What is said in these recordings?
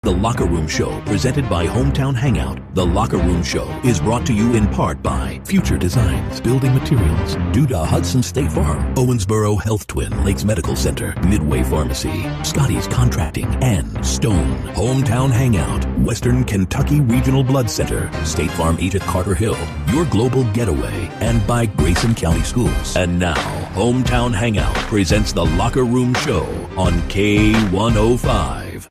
The Locker Room Show, presented by Hometown Hangout. The Locker Room Show is brought to you in part by Future Designs, Building Materials, Duda Hudson State Farm, Owensboro Health Twin Lakes Medical Center, Midway Pharmacy, Scotty's Contracting, and Stone. Hometown Hangout, Western Kentucky Regional Blood Center, State Farm agent Carter Hill, Your Global Getaway, and by Grayson County Schools. And now, Hometown Hangout presents The Locker Room Show on K105.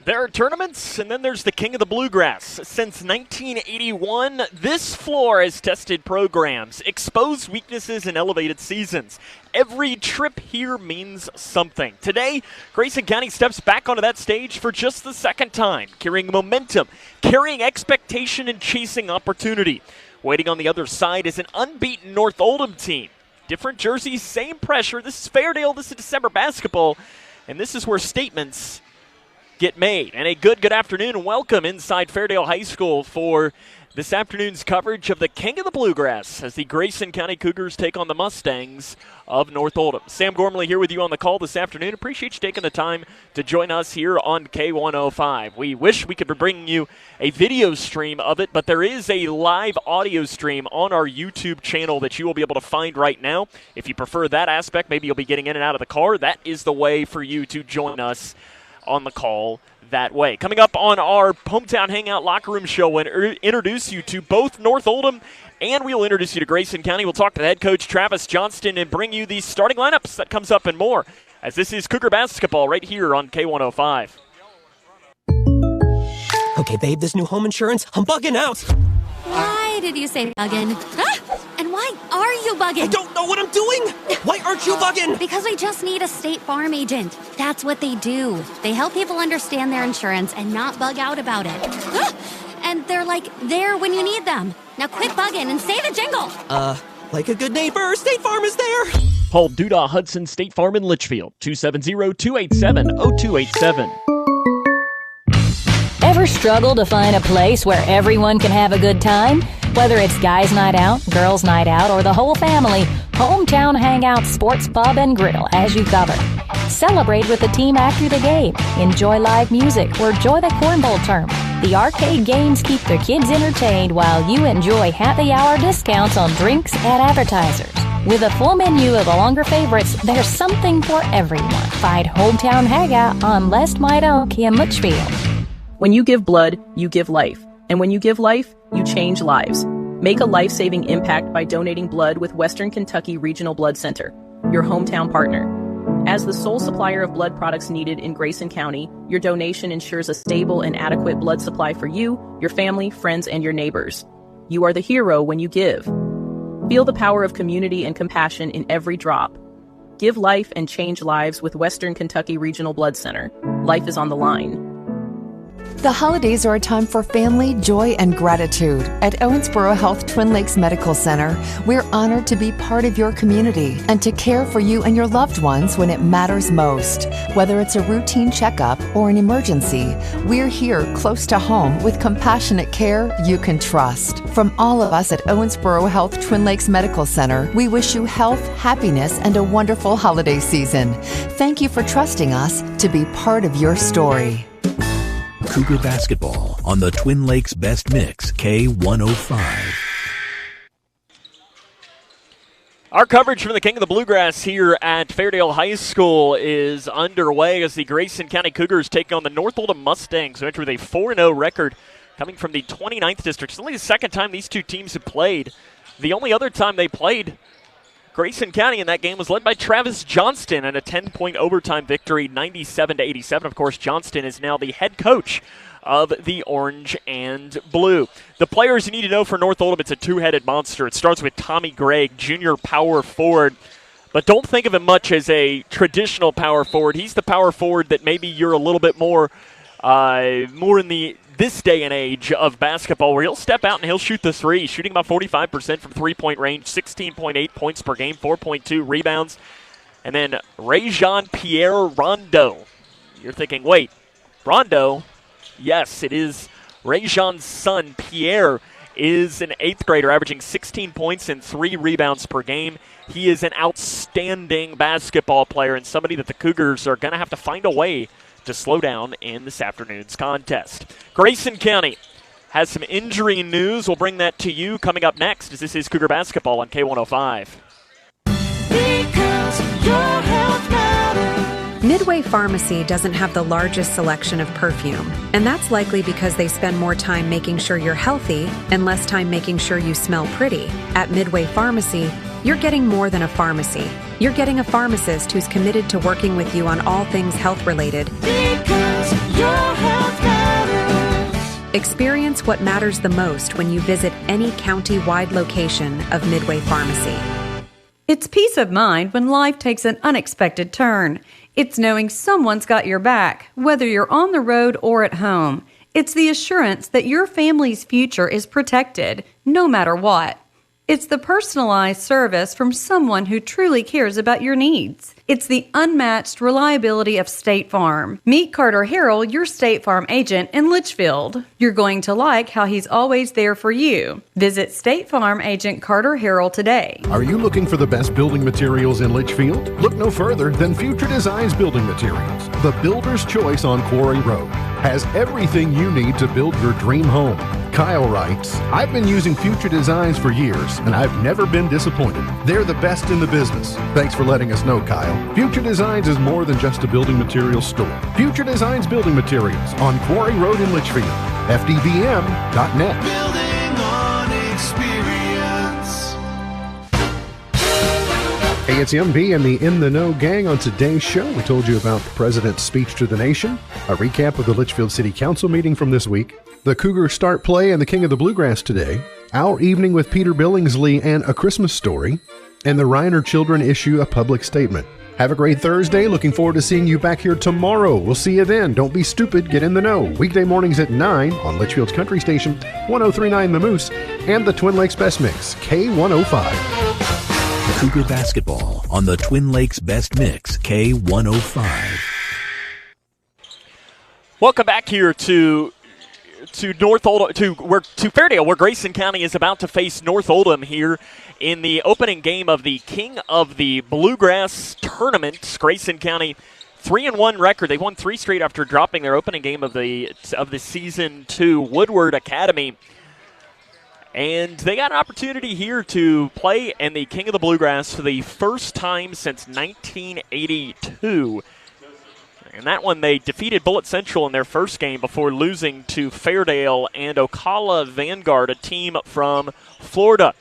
There are tournaments, and then there's the King of the Bluegrass. Since 1981, this floor has tested programs, exposed weaknesses, and elevated seasons. Every trip here means something. Today, Grayson County steps back onto that stage for just the second time, carrying momentum, carrying expectation, and chasing opportunity. Waiting on the other side is an unbeaten North Oldham team. Different jerseys, same pressure. This is Fairdale, this is December basketball, and this is where statements get made. And a good afternoon and welcome inside Fairdale High School for this afternoon's coverage of the King of the Bluegrass as the Grayson County Cougars take on the Mustangs of North Oldham. Sam Gormley here with you on the call this afternoon. Appreciate you taking the time to join us here on K105. We wish we could be bringing you a video stream of it, but there is a live audio stream on our YouTube channel that you will be able to find right now. If you prefer that aspect, maybe you'll be getting in and out of the car. That is the way for you to join us on the call that way. Coming up on our Hometown Hangout Locker Room Show, we'll introduce you to both North Oldham and we'll introduce you to Grayson County. We'll talk to the head coach, Travis Johnston, and bring you the starting lineups. That comes up and more as this is Cougar basketball right here on K105. Okay, babe, this new home insurance, I'm bugging out. Why did you say bugging? Huh? And why are you bugging? I don't know what I'm doing. Why aren't you bugging? Because we just need a State Farm agent. That's what they do. They help people understand their insurance and not bug out about it. And they're like there when you need them. Now quit bugging and say the jingle. Like a good neighbor, State Farm is there. Call Duda Hudson State Farm in Litchfield, 270-287-0287. Ever struggle to find a place where everyone can have a good time? Whether it's guys' night out, girls' night out, or the whole family, Hometown Hangout Sports Pub and Grill has you covered. Celebrate with the team after the game. Enjoy live music or enjoy the cornhole tournament. The arcade games keep the kids entertained while you enjoy happy hour discounts on drinks and appetizers. With a full menu of the longer favorites, there's something for everyone. Find Hometown Hangout on Lest Might Oak in Litchfield. When you give blood, you give life. And when you give life, you change lives. Make a life-saving impact by donating blood with Western Kentucky Regional Blood Center, your hometown partner. As the sole supplier of blood products needed in Grayson County, your donation ensures a stable and adequate blood supply for you, your family, friends, and your neighbors. You are the hero when you give. Feel the power of community and compassion in every drop. Give life and change lives with Western Kentucky Regional Blood Center. Life is on the line. The holidays are a time for family, joy, and gratitude. At Owensboro Health Twin Lakes Medical Center, we're honored to be part of your community and to care for you and your loved ones when it matters most. Whether it's a routine checkup or an emergency, we're here close to home with compassionate care you can trust. From all of us at Owensboro Health Twin Lakes Medical Center, we wish you health, happiness, and a wonderful holiday season. Thank you for trusting us to be part of your story. Cougar basketball on the Twin Lakes Best Mix, K105. Our coverage from the King of the Bluegrass here at Fairdale High School is underway as the Grayson County Cougars take on the North Oldham Mustangs, who enter with a 4-0 record coming from the 29th district. It's only the second time these two teams have played. The only other time they played, Grayson County in that game was led by Travis Johnston in a 10-point overtime victory, 97-87. Of course, Johnston is now the head coach of the Orange and Blue. The players you need to know for North Oldham, it's a two-headed monster. It starts with Tommy Gregg, junior power forward. But don't think of him much as a traditional power forward. He's the power forward that maybe you're a little bit more in this day and age of basketball, where he'll step out and he'll shoot the three, shooting about 45% from three-point range, 16.8 points per game, 4.2 rebounds. And then Rajon Pierre Rondo. You're thinking, wait, Rondo? Yes, it is Rajon's son. Pierre is an 8th grader, averaging 16 points and 3 rebounds per game. He is an outstanding basketball player and somebody that the Cougars are going to have to find a way to slow down in this afternoon's contest. Grayson County has some injury news. We'll bring that to you coming up next, as this is Cougar Basketball on K105. Because your health matters. Midway Pharmacy doesn't have the largest selection of perfume, and that's likely because they spend more time making sure you're healthy and less time making sure you smell pretty. At Midway Pharmacy, you're getting more than a pharmacy. You're getting a pharmacist who's committed to working with you on all things health-related. Because your health matters. Experience what matters the most when you visit any county-wide location of Midway Pharmacy. It's peace of mind when life takes an unexpected turn. It's knowing someone's got your back, whether you're on the road or at home. It's the assurance that your family's future is protected, no matter what. It's the personalized service from someone who truly cares about your needs. It's the unmatched reliability of State Farm. Meet Carter Harrell, your State Farm agent in Litchfield. You're going to like how he's always there for you. Visit State Farm agent Carter Harrell today. Are you looking for the best building materials in Litchfield? Look no further than Future Designs Building Materials. The builder's choice on Quarry Road has everything you need to build your dream home. Kyle writes, I've been using Future Designs for years, and I've never been disappointed. They're the best in the business. Thanks for letting us know, Kyle. Future Designs is more than just a building materials store. Future Designs Building Materials on Quarry Road in Litchfield. FDBM.net. Building on experience. Hey, it's MB and the In the Know gang. On today's show, we told you about the President's speech to the nation, a recap of the Litchfield City Council meeting from this week, the Cougars start play and the King of the Bluegrass today, our evening with Peter Billingsley and A Christmas Story, and the Reiner children issue a public statement. Have a great Thursday. Looking forward to seeing you back here tomorrow. We'll see you then. Don't be stupid. Get in the know. Weekday mornings at 9 on Litchfield's Country Station, 103.9 The Moose, and the Twin Lakes Best Mix, K105. Cougar Basketball on the Twin Lakes Best Mix, K105. Welcome back here to North Oldham, to Fairdale, where Grayson County is about to face North Oldham here in the opening game of the King of the Bluegrass tournament. Grayson County 3-1 record. They won 3 straight after dropping their opening game of the season to Woodward Academy. And they got an opportunity here to play in the King of the Bluegrass for the first time since 1982. And that one, they defeated Bullitt Central in their first game before losing to Fairdale and Ocala Vanguard, a team from Florida.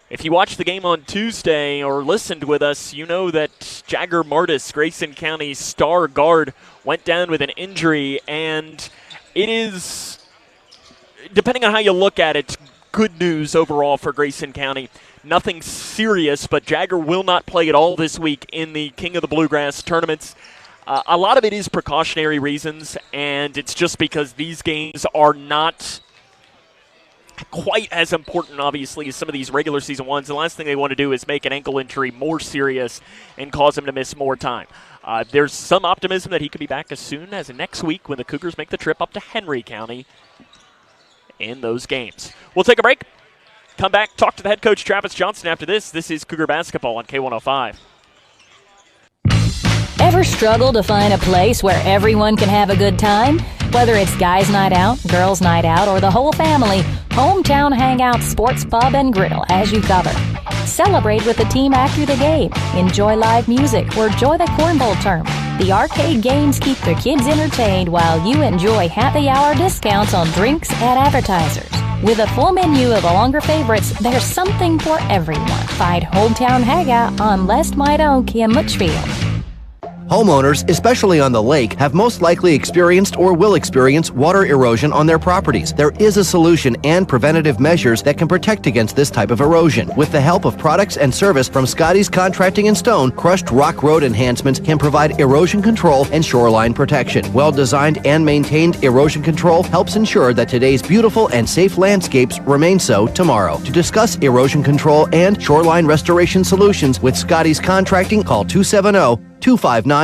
If you watched the game on Tuesday or listened with us, you know that Jagger Martis, Grayson County's star guard, went down with an injury. And it is, depending on how you look at it, good news overall for Grayson County. Nothing serious, but Jagger will not play at all this week in the King of the Bluegrass tournaments. A lot of it is precautionary reasons, and it's just because these games are not quite as important, obviously, as some of these regular season ones. The last thing they want to do is make an ankle injury more serious and cause him to miss more time. There's some optimism that he could be back as soon as next week when the Cougars make the trip up to Henry County in those games. We'll take a break, come back, talk to the head coach, Travis Johnson, after this. This is Cougar Basketball on K105. Ever struggle to find a place where everyone can have a good time? Whether it's guys' night out, girls' night out, or the whole family, Hometown Hangout Sports Pub and Grill has you covered. Celebrate with the team after the game. Enjoy live music or enjoy the cornhole tournament. The arcade games keep the kids entertained while you enjoy happy hour discounts on drinks at advertisers. With a full menu of the longer favorites, there's something for everyone. Find Hometown Hangout on Lest Might Oak in Litchfield. Homeowners, especially on the lake, have most likely experienced or will experience water erosion on their properties. There is a solution and preventative measures that can protect against this type of erosion. With the help of products and service from Scotty's Contracting and Stone, Crushed Rock Road Enhancements can provide erosion control and shoreline protection. Well-designed and maintained erosion control helps ensure that today's beautiful and safe landscapes remain so tomorrow. To discuss erosion control and shoreline restoration solutions with Scotty's Contracting, call 270-259-5696.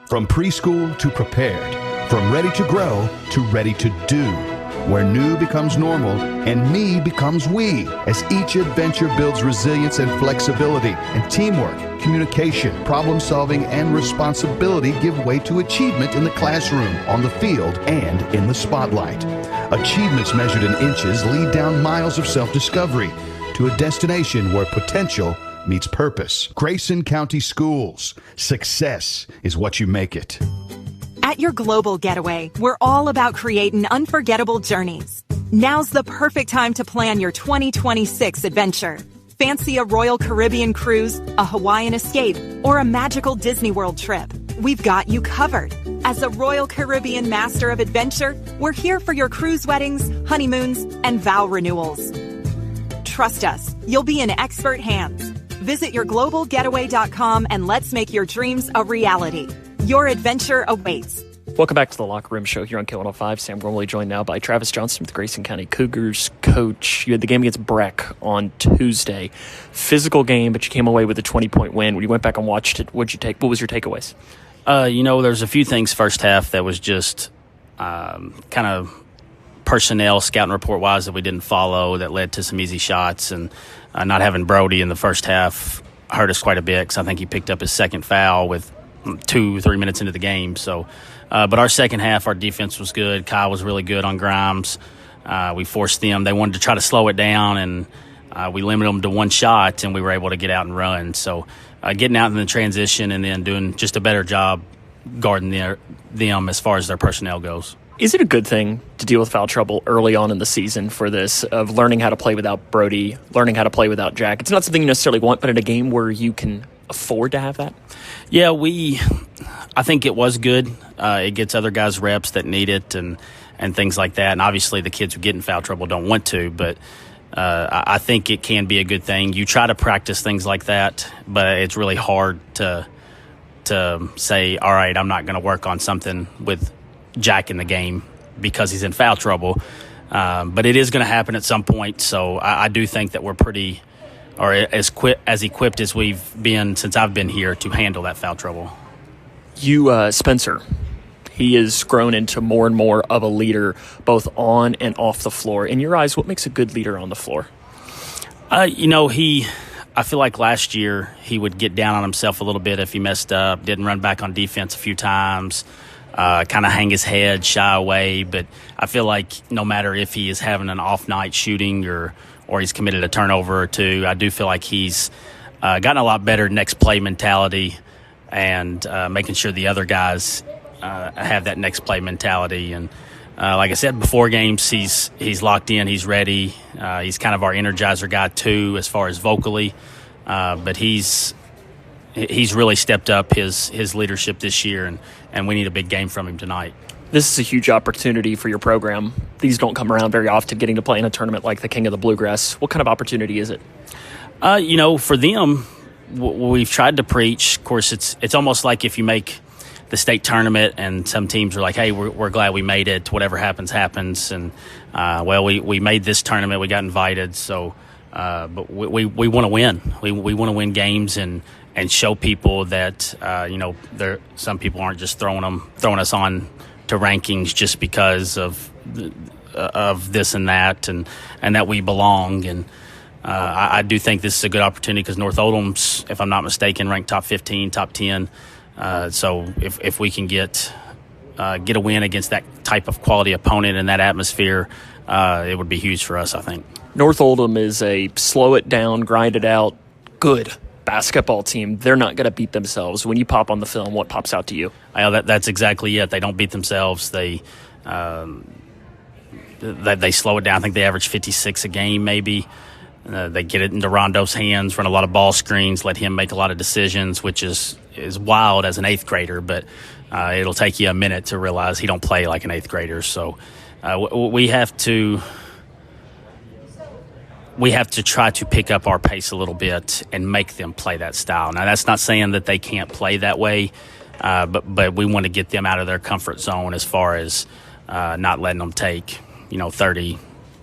From preschool to prepared, from ready to grow to ready to do, where new becomes normal and me becomes we, as each adventure builds resilience and flexibility, and teamwork, communication, problem solving, and responsibility give way to achievement in the classroom, on the field, and in the spotlight. Achievements measured in inches lead down miles of self-discovery to a destination where potential meets purpose. Grayson County Schools. Success is what you make it. At your global getaway, we're all about creating unforgettable journeys. Now's the perfect time to plan your 2026 adventure. Fancy a Royal Caribbean cruise, a Hawaiian escape, or a magical Disney World trip? We've got you covered. As a Royal Caribbean Master of Adventure, we're here for your cruise weddings, honeymoons, and vow renewals. Trust us, you'll be in expert hands. Visit yourglobalgetaway.com and let's make your dreams a reality. Your adventure awaits. Welcome back to the Locker Room Show here on K105. Sam Gormley joined now by Travis Johnson with the Grayson County Cougars. Coach, you had the game against Breck on Tuesday. Physical game, but you came away with a 20-point win. When you went back and watched it, what was your takeaways? There's a few things first half that was just kind of personnel, scouting report-wise, that we didn't follow that led to some easy shots. And not having Brody in the first half hurt us quite a bit because I think he picked up his second foul with 2-3 minutes into the game. So, but our second half, our defense was good. Kyle was really good on Grimes. We forced them. They wanted to try to slow it down, and we limited them to one shot, and we were able to get out and run. So getting out in the transition and then doing just a better job guarding them as far as their personnel goes. Is it a good thing to deal with foul trouble early on in the season for this, of learning how to play without Brody, learning how to play without Jack? It's not something you necessarily want, but in a game where you can afford to have that? Yeah, I think it was good. It gets other guys reps that need it and things like that. And obviously the kids who get in foul trouble don't want to, but I think it can be a good thing. You try to practice things like that, but it's really hard to say, all right, I'm not going to work on something with Jack in the game because he's in foul trouble. But it is going to happen at some point. So I do think that we're pretty, or as equipped as we've been since I've been here to handle that foul trouble. You, Spencer, he has grown into more and more of a leader, both on and off the floor. In your eyes, what makes a good leader on the floor? I feel like last year he would get down on himself a little bit if he messed up, didn't run back on defense a few times, kind of hang his head, shy away. But I feel like no matter if he is having an off night shooting or he's committed a turnover or two, I do feel like he's gotten a lot better next play mentality and making sure the other guys have that next play mentality. And like I said, before games, he's locked in, he's ready. He's kind of our energizer guy too, as far as vocally. But he's really stepped up his leadership this year, and we need a big game from him tonight. This is a huge opportunity for your program. These don't come around very often, getting to play in a tournament like the King of the Bluegrass. What kind of opportunity is it? For them, we've tried to preach. Of course, it's almost like if you make the state tournament and some teams are like, hey, we're glad we made it. Whatever happens, happens. And, we made this tournament. We got invited. So, but we want to win. We want to win games and show people that, some people aren't just throwing us on to rankings just because of this and that, and that we belong. And I do think this is a good opportunity because North Oldham's, if I'm not mistaken, ranked top 15, top 10. So if we can get a win against that type of quality opponent in that atmosphere, it would be huge for us, I think. North Oldham is a slow it down, grind it out, good basketball team. They're not going to beat themselves. When you pop on the film, what pops out to you? That's exactly it. They don't beat themselves. They slow it down. I think they average 56 a game maybe. They get it into Rondo's hands, run a lot of ball screens, let him make a lot of decisions, which is wild as an eighth grader, but it'll take you a minute to realize he don't play like an eighth grader. So we have to try to pick up our pace a little bit and make them play that style. Now, that's not saying that they can't play that way, but we want to get them out of their comfort zone as far as not letting them take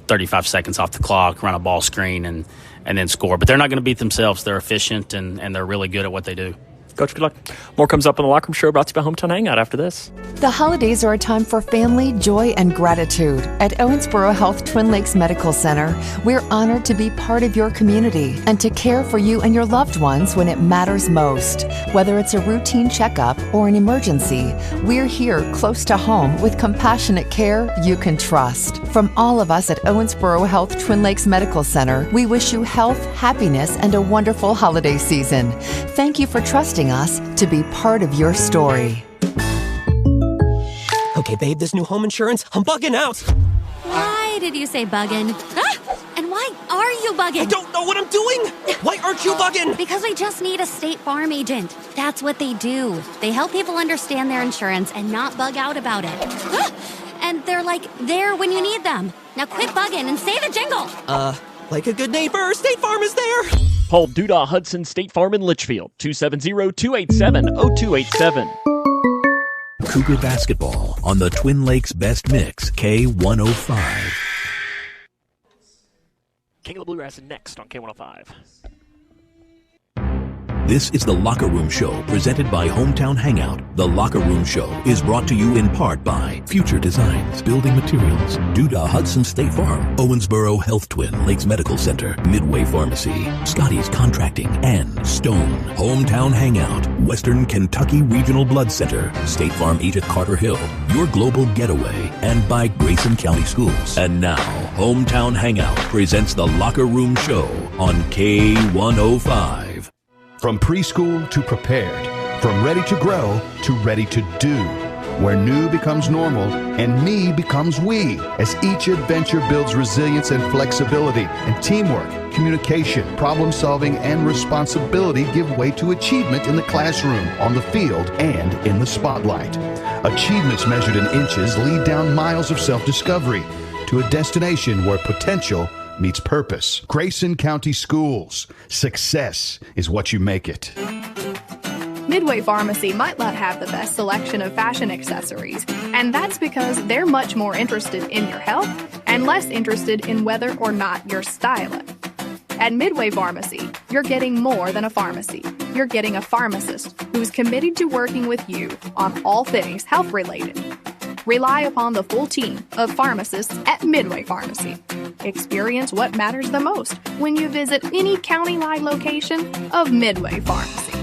35 seconds off the clock, run a ball screen, and then score. But they're not going to beat themselves. They're efficient, and they're really good at what they do. Coach, good luck. More comes up on the Locker Room Show, brought to you by Hometown Hangout after this. The holidays are a time for family, joy, and gratitude. At Owensboro Health Twin Lakes Medical Center, we're honored to be part of your community and to care for you and your loved ones when it matters most. Whether it's a routine checkup or an emergency, we're here close to home with compassionate care you can trust. From all of us at Owensboro Health Twin Lakes Medical Center, we wish you health, happiness, and a wonderful holiday season. Thank you for trusting us to be part of your story. Okay, babe, this new home insurance, I'm bugging out. Why did you say buggin'? Ah! And why are you bugging? I don't know what I'm doing. Why aren't you bugging? Because we just need a State Farm agent. That's what they do. They help people understand their insurance and not bug out about it. Ah! And they're like there when you need them. Now quit bugging and say the jingle. Like a good neighbor, State Farm is there. Call Duda Hudson State Farm in Litchfield, 270-287-0287. Cougar basketball on the Twin Lakes Best Mix, K105. King of the Bluegrass next on K105. This is the Locker Room Show, presented by Hometown Hangout. The Locker Room Show is brought to you in part by Future Designs, Building Materials, Duda Hudson State Farm, Owensboro Health Twin Lakes Medical Center, Midway Pharmacy, Scotty's Contracting, and Stone. Hometown Hangout, Western Kentucky Regional Blood Center, State Farm agent Carter Hill, Your Global Getaway, and by Grayson County Schools. And now, Hometown Hangout presents the Locker Room Show on K105. From preschool to prepared, from ready to grow to ready to do, where new becomes normal and me becomes we, as each adventure builds resilience and flexibility, and teamwork, communication, problem solving, and responsibility give way to achievement in the classroom, on the field, and in the spotlight. Achievements measured in inches lead down miles of self-discovery to a destination where potential meets purpose. Grayson County Schools. Success is what you make it. Midway Pharmacy might not have the best selection of fashion accessories, and that's because they're much more interested in your health and less interested in whether or not you're styling. At Midway Pharmacy, you're getting more than a pharmacy. You're getting a pharmacist who's committed to working with you on all things health-related. Rely upon the full team of pharmacists at Midway Pharmacy. Experience what matters the most when you visit any county-wide location of Midway Pharmacy.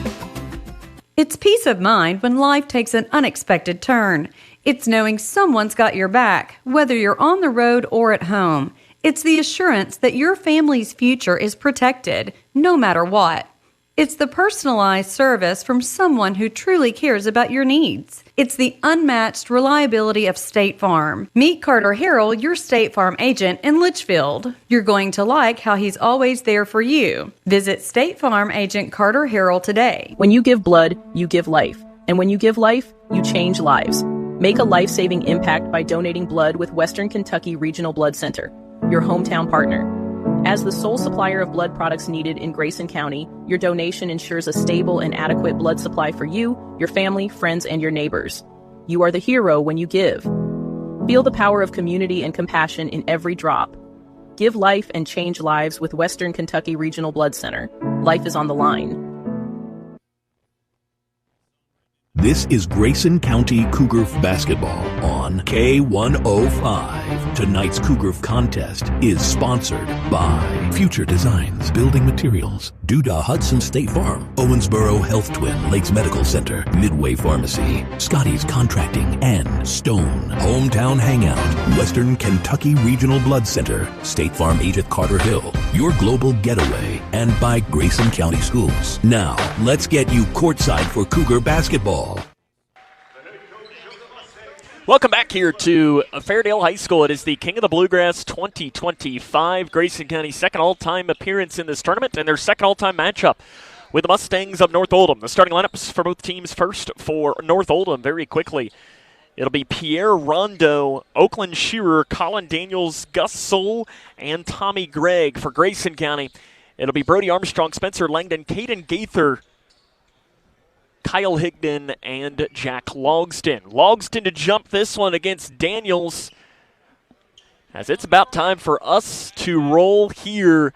It's peace of mind when life takes an unexpected turn. It's knowing someone's got your back, whether you're on the road or at home. It's the assurance that your family's future is protected, no matter what. It's the personalized service from someone who truly cares about your needs. It's the unmatched reliability of State Farm. Meet Carter Harrell, your State Farm agent in Litchfield. You're going to like how he's always there for you. Visit State Farm agent Carter Harrell today. When you give blood, you give life. And when you give life, you change lives. Make a life-saving impact by donating blood with Western Kentucky Regional Blood Center, your hometown partner. As the sole supplier of blood products needed in Grayson County, your donation ensures a stable and adequate blood supply for you, your family, friends, and your neighbors. You are the hero when you give. Feel the power of community and compassion in every drop. Give life and change lives with Western Kentucky Regional Blood Center. Life is on the line. This is Grayson County Cougar basketball on K105. Tonight's Cougar contest is sponsored by Future Designs, Building Materials, Duda Hudson State Farm, Owensboro Health Twin Lakes Medical Center, Midway Pharmacy, Scotty's Contracting, and Stone. Hometown Hangout, Western Kentucky Regional Blood Center, State Farm agent Carter Hill, Your Global Getaway, and by Grayson County Schools. Now, let's get you courtside for Cougar basketball. Welcome back here to Fairdale High School. It is the King of the Bluegrass 2025. Grayson County's second all-time appearance in this tournament and their second all-time matchup with the Mustangs of North Oldham. The starting lineups for both teams. First for North Oldham, very quickly. It'll be Pierre Rondo, Oakland Shearer, Colin Daniels, Gus Soule, and Tommy Gregg. For Grayson County, it'll be Brody Armstrong, Spencer Langdon, Caden Gaither, Kyle Higdon, and Jack Logston. Logston to jump this one against Daniels, as it's about time for us to roll here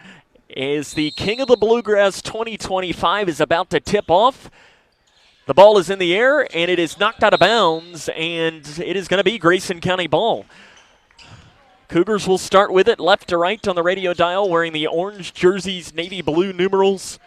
as the King of the Bluegrass 2025 is about to tip off. The ball is in the air, and it is knocked out of bounds, and it is going to be Grayson County ball. Cougars will start with it left to right on the radio dial, wearing the orange jerseys, navy blue numerals.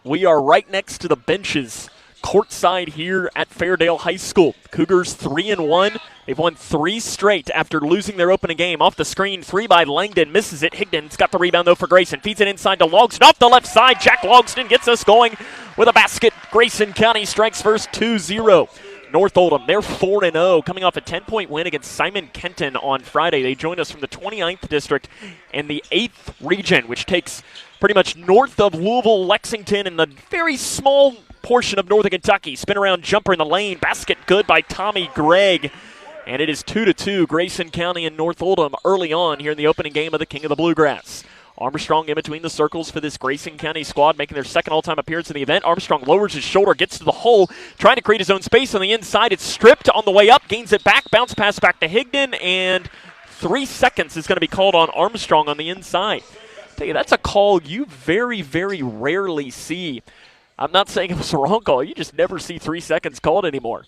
We are right next to the benches, courtside here at Fairdale High School. Cougars 3-1. They've won 3 straight after losing their opening game. Off the screen, 3 by Langdon, misses it. Higdon's got the rebound, though, for Grayson. Feeds it inside to Logston. Off the left side, Jack Logston gets us going with a basket. Grayson County strikes first, 2-0. North Oldham, they're 4-0, coming off a 10-point win against Simon Kenton on Friday. They joined us from the 29th District and the 8th Region, which takes pretty much north of Louisville, Lexington, and the very small portion of northern Kentucky. Spin around jumper in the lane. Basket good by Tommy Gregg. And it is 2-2, Grayson County and North Oldham early on here in the opening game of the King of the Bluegrass. Armstrong in between the circles for this Grayson County squad, making their second all-time appearance in the event. Armstrong lowers his shoulder, gets to the hole, trying to create his own space on the inside. It's stripped on the way up, gains it back, bounce pass back to Higdon, and 3 seconds is going to be called on Armstrong on the inside. I tell you, that's a call you very, very rarely see. I'm not saying it was a wrong call. You just never see 3 seconds called anymore.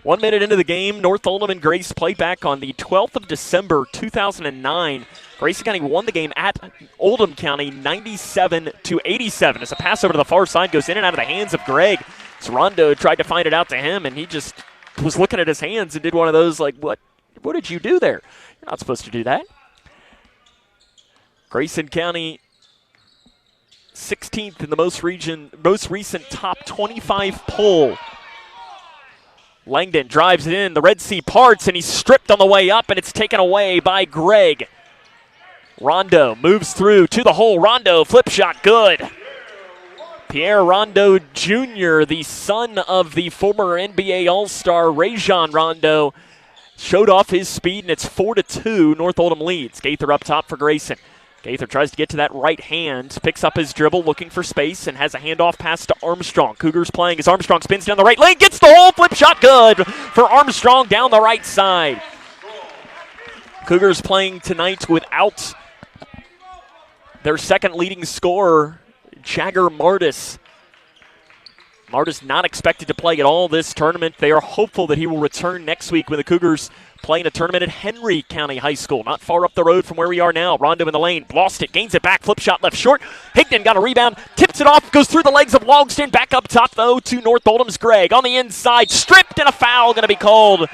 1 minute into the game, North Oldham and Grace play back on the 12th of December, 2009. Grayson County won the game at Oldham County 97-87. As a pass over to the far side goes in and out of the hands of Gregg. So Rondo tried to find it out to him, and he just was looking at his hands and did one of those like, what did you do there? You're not supposed to do that. Grayson County 16th in the most recent top 25 poll. Langdon drives it in, the Red Sea parts, and he's stripped on the way up, and it's taken away by Gregg. Rondo moves through to the hole. Rondo, flip shot, good. Pierre Rondo Jr., the son of the former NBA All-Star Rajon Rondo, showed off his speed, and it's 4-2. North Oldham leads. Gaither up top for Grayson. Gaither tries to get to that right hand, picks up his dribble, looking for space, and has a handoff pass to Armstrong. Cougars playing as Armstrong spins down the right lane, gets the hole, flip shot good for Armstrong down the right side. Cougars playing tonight without their second leading scorer, Jagger Martis. Martis not expected to play at all this tournament. They are hopeful that he will return next week when the Cougars play in a tournament at Henry County High School, not far up the road from where we are now. Rondo in the lane, lost it, gains it back, flip shot left short. Higdon got a rebound, tips it off, goes through the legs of Logston, back up top though to North Oldham's Gregg. On the inside, stripped, and a foul going to be called.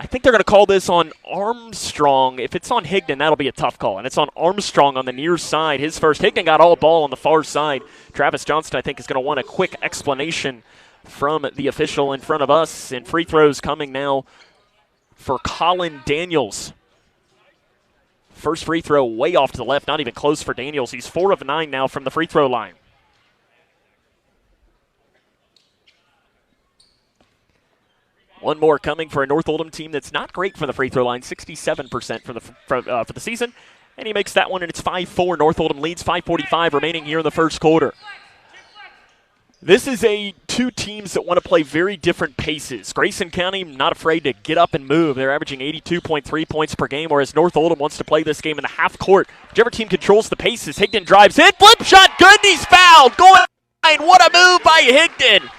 I think they're going to call this on Armstrong. If it's on Higdon, that'll be a tough call. And it's on Armstrong on the near side. His first. Higdon got all ball on the far side. Travis Johnston, I think, is going to want a quick explanation from the official in front of us. And free throws coming now for Colin Daniels. First free throw way off to the left, not even close for Daniels. He's 4 of 9 now from the free throw line. One more coming for a North Oldham team that's not great from the free throw line, 67% for the season. And he makes that one, and it's 5-4. North Oldham leads, 5:45 remaining here in the first quarter. This is two teams that want to play very different paces. Grayson County not afraid to get up and move. They're averaging 82.3 points per game, whereas North Oldham wants to play this game in the half court. Whichever team controls the paces. Higdon drives in, flip shot, good, and he's fouled. Going line, what a move by Higdon.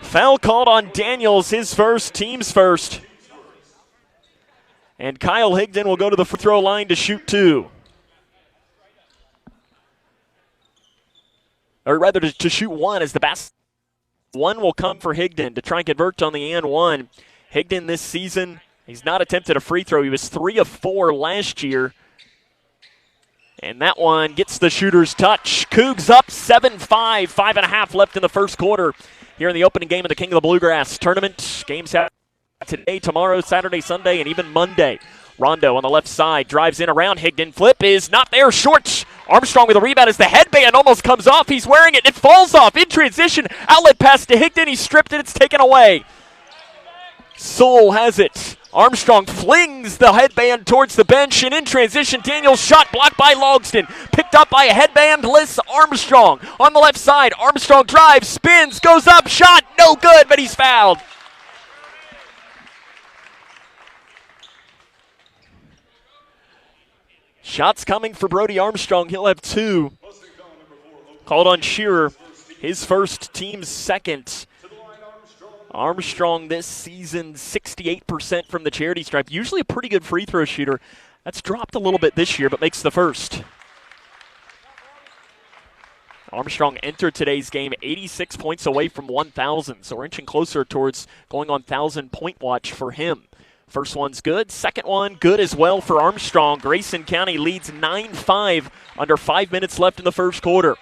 Foul called on Daniels, his first, team's first. And Kyle Higdon will go to the free throw line to shoot 2. Or rather, to shoot 1 as the basket. 1 will come for Higdon to try and convert on the and 1. Higdon this season, he's not attempted a free throw. He was 3 of 4 last year. And that one gets the shooter's touch. Cougs up 7-5, 5.5 left in the first quarter. Here in the opening game of the King of the Bluegrass tournament. Games have today, tomorrow, Saturday, Sunday, and even Monday. Rondo on the left side drives in around Higdon. Flip is not there. Short. Armstrong with a rebound as the headband almost comes off. He's wearing it. It falls off in transition. Outlet pass to Higdon. He stripped it. It's taken away. Soule has it. Armstrong flings the headband towards the bench, and in transition, Daniels' shot blocked by Logston. Picked up by a headband-less Armstrong. On the left side, Armstrong drives, spins, goes up, shot, no good, but he's fouled. Shots coming for Brody Armstrong. He'll have 2. Called on Shearer, his first, team's second. Armstrong this season, 68% from the charity stripe. Usually a pretty good free throw shooter. That's dropped a little bit this year, but makes the first. Armstrong entered today's game 86 points away from 1,000, so we're inching closer towards going on 1,000-point watch for him. First one's good. Second one, good as well for Armstrong. Grayson County leads 9-5 under 5 minutes left in the first quarter.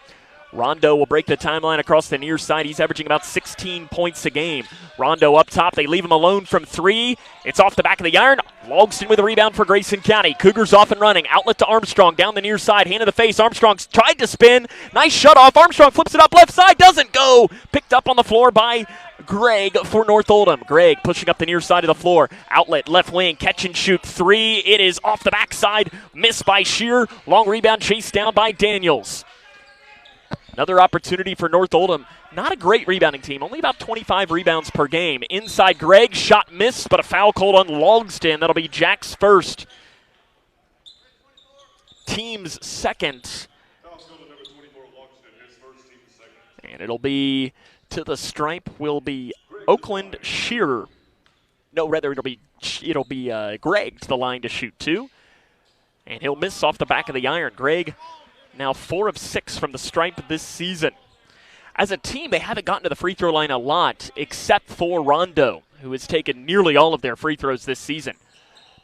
Rondo will break the timeline across the near side. He's averaging about 16 points a game. Rondo up top. They leave him alone from 3. It's off the back of the iron. Logston with a rebound for Grayson County. Cougars off and running. Outlet to Armstrong. Down the near side. Hand in the face. Armstrong's tried to spin. Nice shut off. Armstrong flips it up left side. Doesn't go. Picked up on the floor by Gregg for North Oldham. Gregg pushing up the near side of the floor. Outlet, left wing, catch and shoot 3. It is off the backside. Missed by Shear. Long rebound chased down by Daniels. Another opportunity for North Oldham. Not a great rebounding team. Only about 25 rebounds per game. Inside Gregg. Shot missed, but a foul called on Logston. That'll be Jack's first. Team's second. And it'll be to the stripe will be Oakland Shearer. No, rather it'll be Gregg to the line to shoot 2. And he'll miss off the back of the iron. Gregg now 4 of 6 from the stripe this season. As a team, they haven't gotten to the free throw line a lot, except for Rondo, who has taken nearly all of their free throws this season.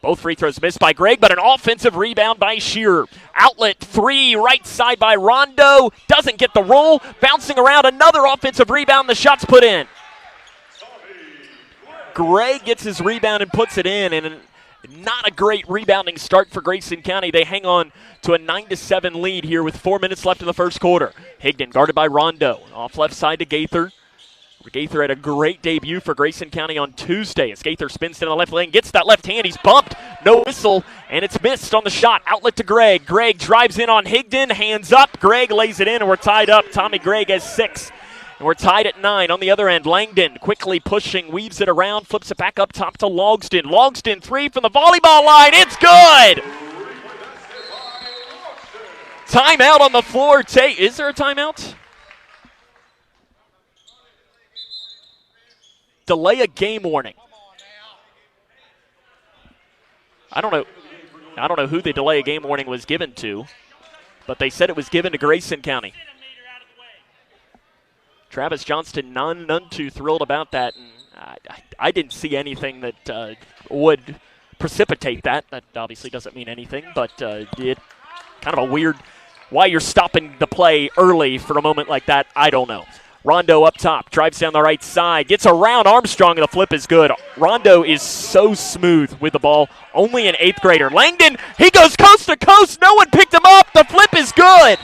Both free throws missed by Gregg, but an offensive rebound by Shearer. Outlet 3, right side by Rondo. Doesn't get the roll. Bouncing around, another offensive rebound. The shot's put in. Gregg gets his rebound and puts it in, and not a great rebounding start for Grayson County. They hang on to a 9-7 lead here with 4 minutes left in the first quarter. Higdon guarded by Rondo. Off left side to Gaither. Gaither had a great debut for Grayson County on Tuesday as Gaither spins to the left lane, gets that left hand. He's bumped. No whistle, and it's missed on the shot. Outlet to Gregg. Gregg drives in on Higdon. Hands up. Gregg lays it in, and we're tied up. Tommy Gregg has 6. And we're tied at 9. On the other end, Langdon quickly pushing, weaves it around, flips it back up top to Logston. Logston 3 from the volleyball line. It's good! Timeout on the floor. Is there a timeout? Delay a game warning. I don't know who the delay a game warning was given to, but they said it was given to Grayson County. Travis Johnston, none too thrilled about that, and I didn't see anything that would precipitate that. That obviously doesn't mean anything, but it kind of a weird, why you're stopping the play early for a moment like that, I don't know. Rondo up top, drives down the right side, gets around Armstrong, and the flip is good. Rondo is so smooth with the ball, only an 8th grader. Langdon, he goes coast to coast, no one picked him up, the flip is good.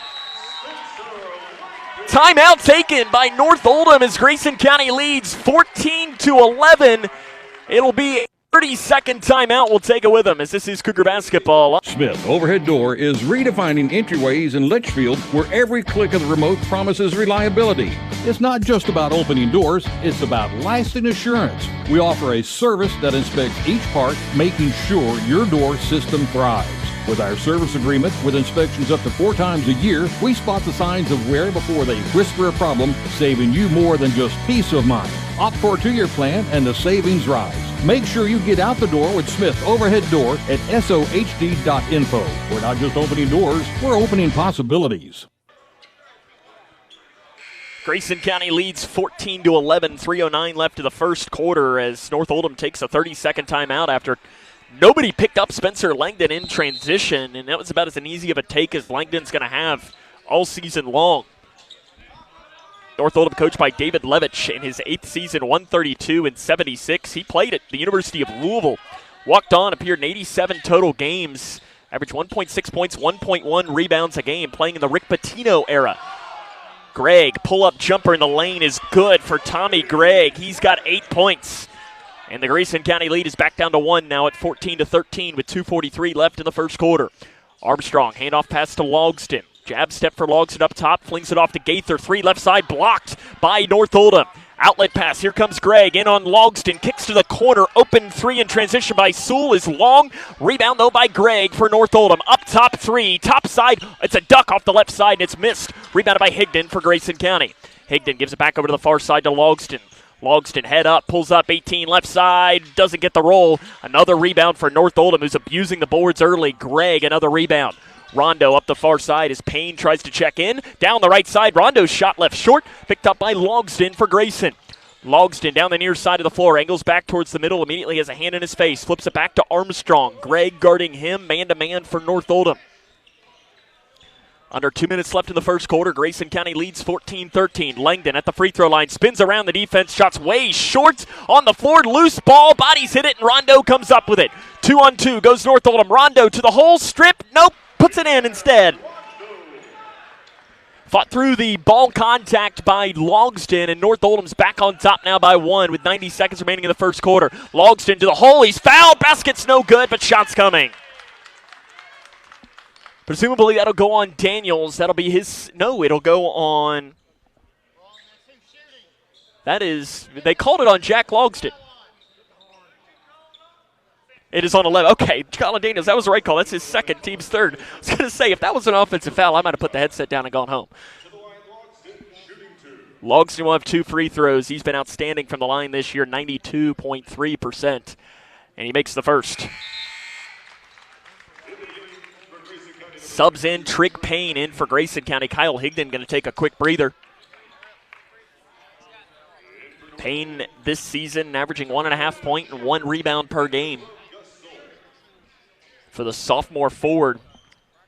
Timeout taken by North Oldham as Grayson County leads 14-11. It'll be a 30-second timeout. We'll take it with them as this is Cougar basketball. Smith Overhead Door is redefining entryways in Litchfield where every click of the remote promises reliability. It's not just about opening doors, it's about lasting assurance. We offer a service that inspects each part, making sure your door system thrives. With our service agreement with inspections up to 4 times a year, we spot the signs of wear before they whisper a problem, saving you more than just peace of mind. Opt for a 2-year plan and the savings rise. Make sure you get out the door with Smith Overhead Door at sohd.info. We're not just opening doors, we're opening possibilities. Grayson County leads 14-11, 3:09 left in the first quarter as North Oldham takes a 30-second timeout after nobody picked up Spencer Langdon in transition, and that was about as easy of a take as Langdon's going to have all season long. North Oldham coached by David Levitch in his 8th season, 132-76. He played at the University of Louisville, walked on, appeared in 87 total games, averaged 1.6 points, 1.1 rebounds a game, playing in the Rick Pitino era. Gregg, pull-up jumper in the lane is good for Tommy Gregg. He's got 8 points. And the Grayson County lead is back down to 1 now at 14-13 with 2:43 left in the first quarter. Armstrong, handoff pass to Logston. Jab step for Logston up top, flings it off to Gaither. 3 left side, blocked by North Oldham. Outlet pass. Here comes Gregg. In on Logston. Kicks to the corner. Open three in transition by Sewell is long. Rebound, though, by Gregg for North Oldham. Up top three. Top side. It's a duck off the left side, and it's missed. Rebounded by Higdon for Grayson County. Higdon gives it back over to the far side to Logston. Logston head up, pulls up 18 left side, doesn't get the roll. Another rebound for North Oldham, who's abusing the boards early. Gregg, another rebound. Rondo up the far side as Payne tries to check in. Down the right side, Rondo's shot left short, picked up by Logston for Grayson. Logston down the near side of the floor, angles back towards the middle, immediately has a hand in his face, flips it back to Armstrong. Gregg guarding him, man-to-man for North Oldham. Under 2 minutes left in the first quarter, Grayson County leads 14-13. Langdon at the free throw line, spins around the defense, shots way short on the floor, loose ball, bodies hit it, and Rondo comes up with it. 2-on-2, goes North Oldham. Rondo to the hole, strip, nope, puts it in instead. Fought through the ball contact by Logston, and North Oldham's back on top now by 1 with 90 seconds remaining in the first quarter. Logston to the hole, he's fouled, basket's no good, but shots coming. Presumably that'll go on Daniels. That'll be his. No, it'll go on. That is. They called it on Jack Logston. It is on 11. Okay, Colin Daniels, that was the right call. That's his second, team's third. I was going to say, if that was an offensive foul, I might have put the headset down and gone home. Logston will have 2 free throws. He's been outstanding from the line this year, 92.3%. And he makes the first. Subs in, Trig Payne in for Grayson County. Kyle Higdon going to take a quick breather. Payne this season averaging 1.5 point and 1 rebound per game. For the sophomore forward.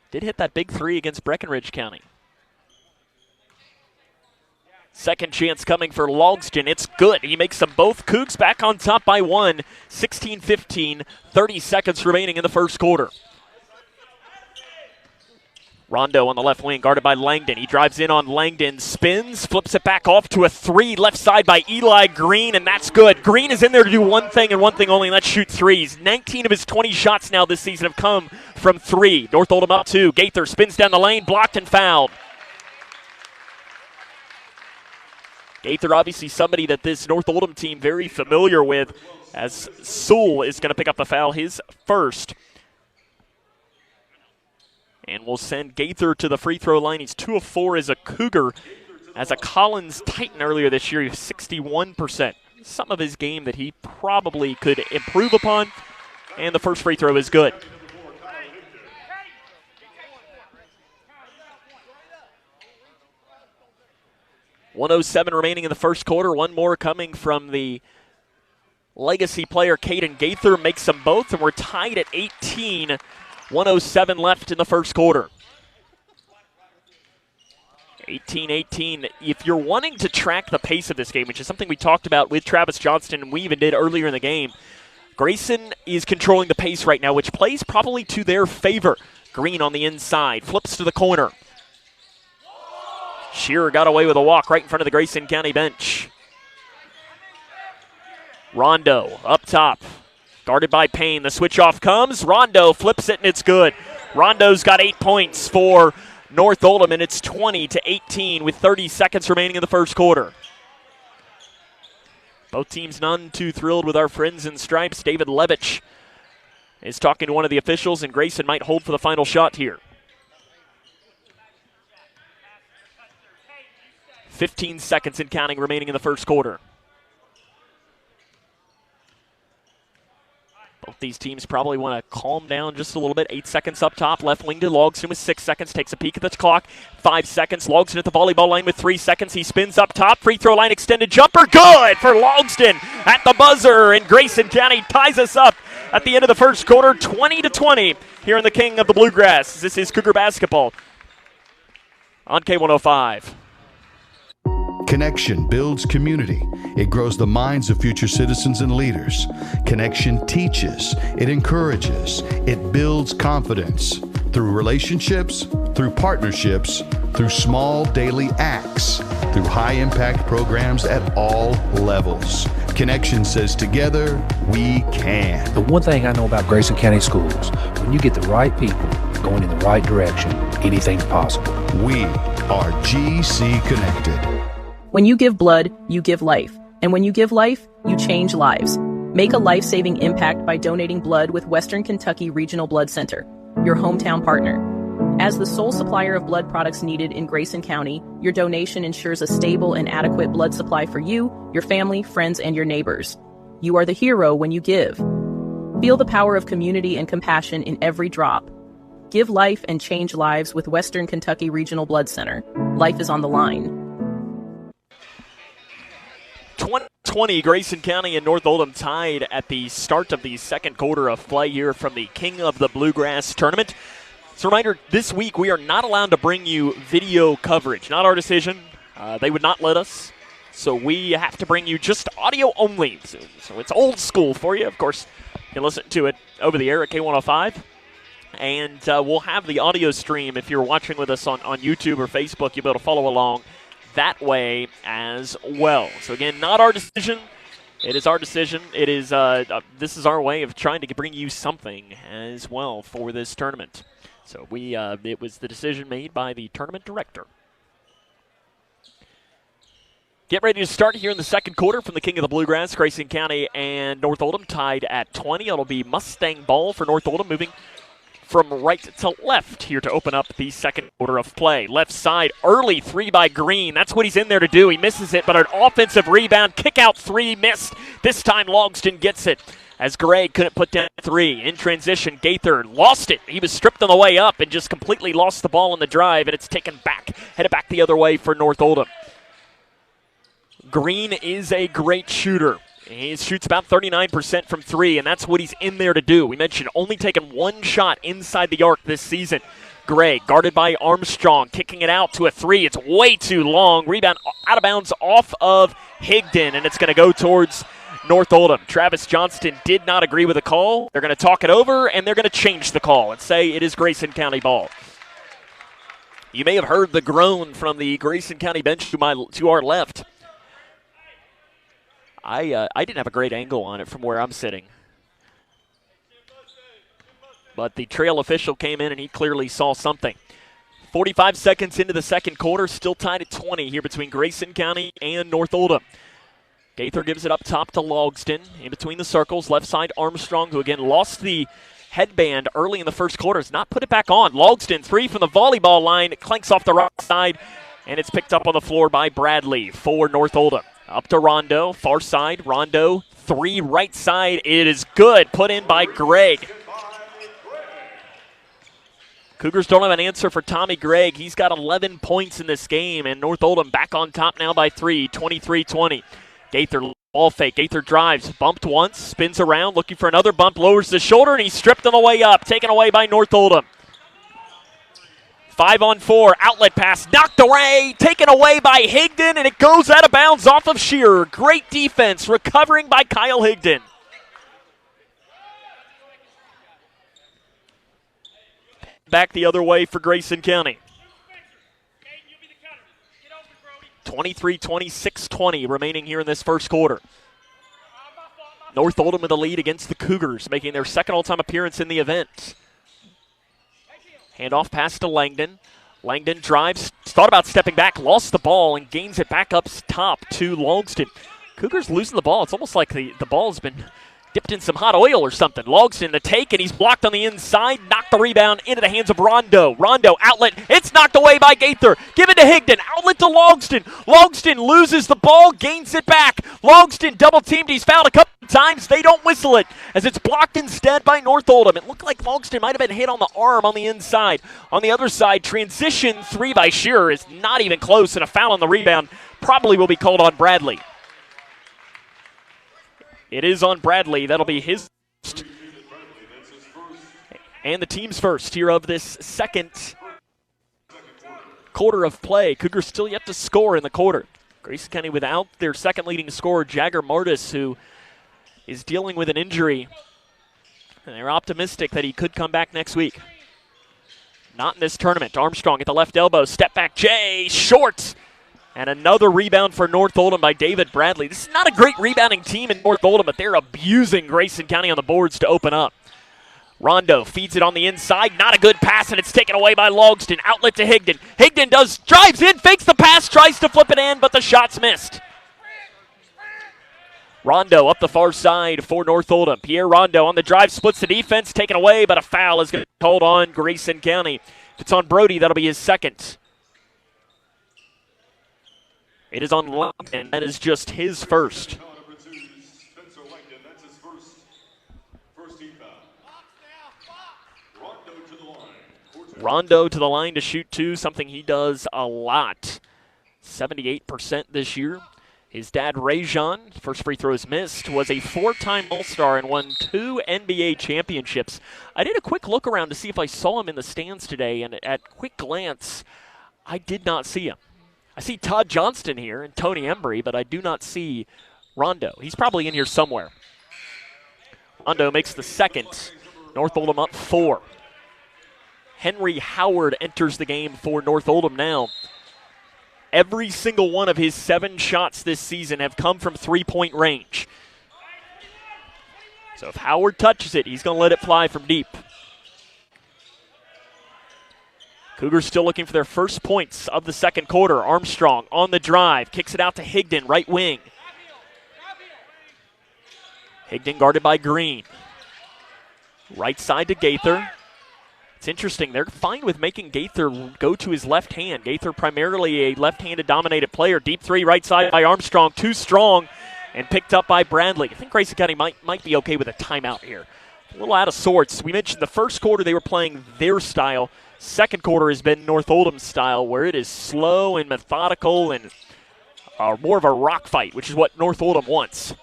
Did hit that big 3 against Breckenridge County. Second chance coming for Logston. It's good. He makes them both. Cougs back on top by 1. 16-15. 30 seconds remaining in the first quarter. Rondo on the left wing, guarded by Langdon. He drives in on Langdon, spins, flips it back off to a 3, left side by Eli Green, and that's good. Green is in there to do one thing and one thing only, and that's shoot threes. 19 of his 20 shots now this season have come from 3. North Oldham up 2. Gaither spins down the lane, blocked and fouled. Gaither obviously somebody that this North Oldham team very familiar with, as Sewell is going to pick up the foul, his first. And we'll send Gaither to the free throw line. He's 2 of 4 as a Cougar. As a Collins Titan earlier this year, he was 61%. Some of his game that he probably could improve upon. And the first free throw is good. .107 remaining in the first quarter. One more coming from the legacy player, Caden Gaither, makes them both, and we're tied at 18. 107 left in the first quarter. 18-18. If you're wanting to track the pace of this game, which is something we talked about with Travis Johnston and we even did earlier in the game, Grayson is controlling the pace right now, which plays probably to their favor. Green on the inside, flips to the corner. Shearer got away with a walk right in front of the Grayson County bench. Rondo up top. Guarded by Payne. The switch off comes. Rondo flips it, and it's good. Rondo's got 8 points for North Oldham, and it's 20-18 with 30 seconds remaining in the first quarter. Both teams none too thrilled with our friends in stripes. David Levitch is talking to one of the officials, and Grayson might hold for the final shot here. 15 seconds and counting remaining in the first quarter. Both these teams probably want to calm down just a little bit. 8 seconds up top. Left wing to Logston with 6 seconds. Takes a peek at the clock. 5 seconds. Logston at the volleyball line with 3 seconds. He spins up top. Free throw line extended jumper. Good for Logston at the buzzer. And Grayson County ties us up at the end of the first quarter. 20-20 here in the King of the Bluegrass. This is Cougar basketball on K105. Connection builds community. It grows the minds of future citizens and leaders. Connection teaches. It encourages. It builds confidence. Through relationships, through partnerships, through small daily acts, through high-impact programs at all levels. Connection says together, we can. The one thing I know about Grayson County Schools, when you get the right people going in the right direction, anything's possible. We are GC Connected. When you give blood, you give life. And when you give life, you change lives. Make a life-saving impact by donating blood with Western Kentucky Regional Blood Center, your hometown partner. As the sole supplier of blood products needed in Grayson County, your donation ensures a stable and adequate blood supply for you, your family, friends, and your neighbors. You are the hero when you give. Feel the power of community and compassion in every drop. Give life and change lives with Western Kentucky Regional Blood Center. Life is on the line. 2020, Grayson County and North Oldham tied at the start of the second quarter of play here from the King of the Bluegrass tournament. As a reminder, this week we are not allowed to bring you video coverage. Not our decision. They would not let us. So we have to bring you just audio only. So it's old school for you. Of course, you can listen to it over the air at K105. And we'll have the audio stream if you're watching with us on YouTube or Facebook. You'll be able to follow along that way as well. So again, not our decision. It is our decision. It is this is our way of trying to bring you something as well for this tournament. So it was the decision made by the tournament director. Get ready to start here in the second quarter from the King of the Bluegrass. Grayson County and North Oldham tied at 20. It'll be Mustang ball for North Oldham, moving from right to left here to open up the second quarter of play. Left side, early three by Green. That's what he's in there to do. He misses it, but an offensive rebound, kick out three, missed. This time Logston gets it as Gray couldn't put down three. In transition, Gaither lost it. He was stripped on the way up and just completely lost the ball in the drive, and it's taken back, headed back the other way for North Oldham. Green is a great shooter. He shoots about 39% from three, and that's what he's in there to do. We mentioned only taking one shot inside the arc this season. Gray, guarded by Armstrong, kicking it out to a three. It's way too long. Rebound out of bounds off of Higdon, and it's going to go towards North Oldham. Travis Johnston did not agree with the call. They're going to talk it over, and they're going to change the call and say it is Grayson County ball. You may have heard the groan from the Grayson County bench to our left. I didn't have a great angle on it from where I'm sitting. But the trail official came in and he clearly saw something. 45 seconds into the second quarter, still tied at 20 here between Grayson County and North Oldham. Gaither gives it up top to Logston. In between the circles, left side Armstrong, who again lost the headband early in the first quarter, has not put it back on. Logston, three from the volleyball line, clanks off the right side, and it's picked up on the floor by Bradley for North Oldham. Up to Rondo, far side, Rondo, three right side, it is good, put in by Gregg. Cougars don't have an answer for Tommy Gregg. He's got 11 points in this game, and North Oldham back on top now by three, 23-20. Gaither ball fake, Gaither drives, bumped once, spins around, looking for another bump, lowers the shoulder, and he's stripped on the way up, taken away by North Oldham. 5-on-4, outlet pass, knocked away, taken away by Higdon, and it goes out of bounds off of Shearer. Great defense, recovering by Kyle Higdon. Back the other way for Grayson County. 23-20, 6-20 remaining here in this first quarter. North Oldham with the lead against the Cougars, making their second all-time appearance in the event. Handoff pass to Langdon. Langdon drives, thought about stepping back, lost the ball, and gains it back up top to Logston. Cougars losing the ball. It's almost like the ball's been dipped in some hot oil or something. Logston the take, and he's blocked on the inside. Knocked the rebound into the hands of Rondo. Rondo outlet. It's knocked away by Gaither. Give it to Higdon. Outlet to Logston. Logston loses the ball, gains it back. Logston double teamed. He's fouled a couple times. They don't whistle it as it's blocked instead by North Oldham. It looked like Logston might have been hit on the arm on the inside. On the other side, transition three by Shearer is not even close, and a foul on the rebound probably will be called on Bradley. It is on Bradley. That'll be his first. And the team's first here of this second quarter of play. Cougars still yet to score in the quarter. Grayson County without their second leading scorer, Jagger Martis, who is dealing with an injury. And they're optimistic that he could come back next week. Not in this tournament. Armstrong at the left elbow. Step back, Jay, short. And another rebound for North Oldham by David Bradley. This is not a great rebounding team in North Oldham, but they're abusing Grayson County on the boards to open up. Rondo feeds it on the inside. Not a good pass, and it's taken away by Logston. Outlet to Higdon. Higdon drives in, fakes the pass, tries to flip it in, but the shot's missed. Rondo up the far side for North Oldham. Pierre Rondo on the drive, splits the defense, taken away, but a foul is going to be called on Grayson County. If it's on Brody, that'll be his second. It is on Langdon. That is just his first. Rondo to the line to shoot two, something he does a lot. 78% this year. His dad, Rajon, first free throws missed, was a 4-time All-Star and won 2 NBA championships. I did a quick look around to see if I saw him in the stands today, and at quick glance, I did not see him. I see Todd Johnston here and Tony Embry, but I do not see Rondo. He's probably in here somewhere. Rondo makes the second. North Oldham up 4. Henry Howard enters the game for North Oldham now. Every single one of his 7 shots this season have come from three-point range. So if Howard touches it, he's going to let it fly from deep. Cougars still looking for their first points of the second quarter. Armstrong on the drive, kicks it out to Higdon, right wing. Higdon guarded by Green. Right side to Gaither. It's interesting, they're fine with making Gaither go to his left hand. Gaither primarily a left-handed dominated player. Deep three right side by Armstrong, too strong, and picked up by Bradley. I think Grayson County might be okay with a timeout here. A little out of sorts. We mentioned the first quarter they were playing their style. Second quarter has been North Oldham's style, where it is slow and methodical and more of a rock fight, which is what North Oldham wants.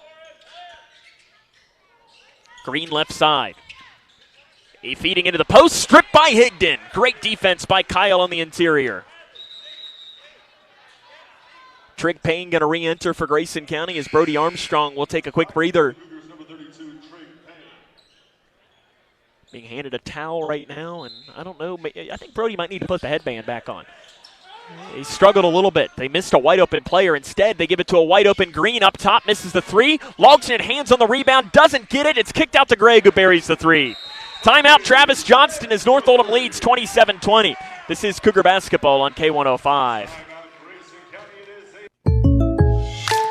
Green left side. He feeding into the post, stripped by Higdon. Great defense by Kyle on the interior. Trig Payne going to re-enter for Grayson County as Brody Armstrong will take a quick breather. Being handed a towel right now, and I don't know, I think Brody might need to put the headband back on. He struggled a little bit. They missed a wide-open player. Instead, they give it to a wide-open Green up top, misses the three. Logston hands on the rebound, doesn't get it. It's kicked out to Gregg, who buries the three. Timeout, Travis Johnston, as North Oldham leads 27-20. This is Cougar basketball on K105.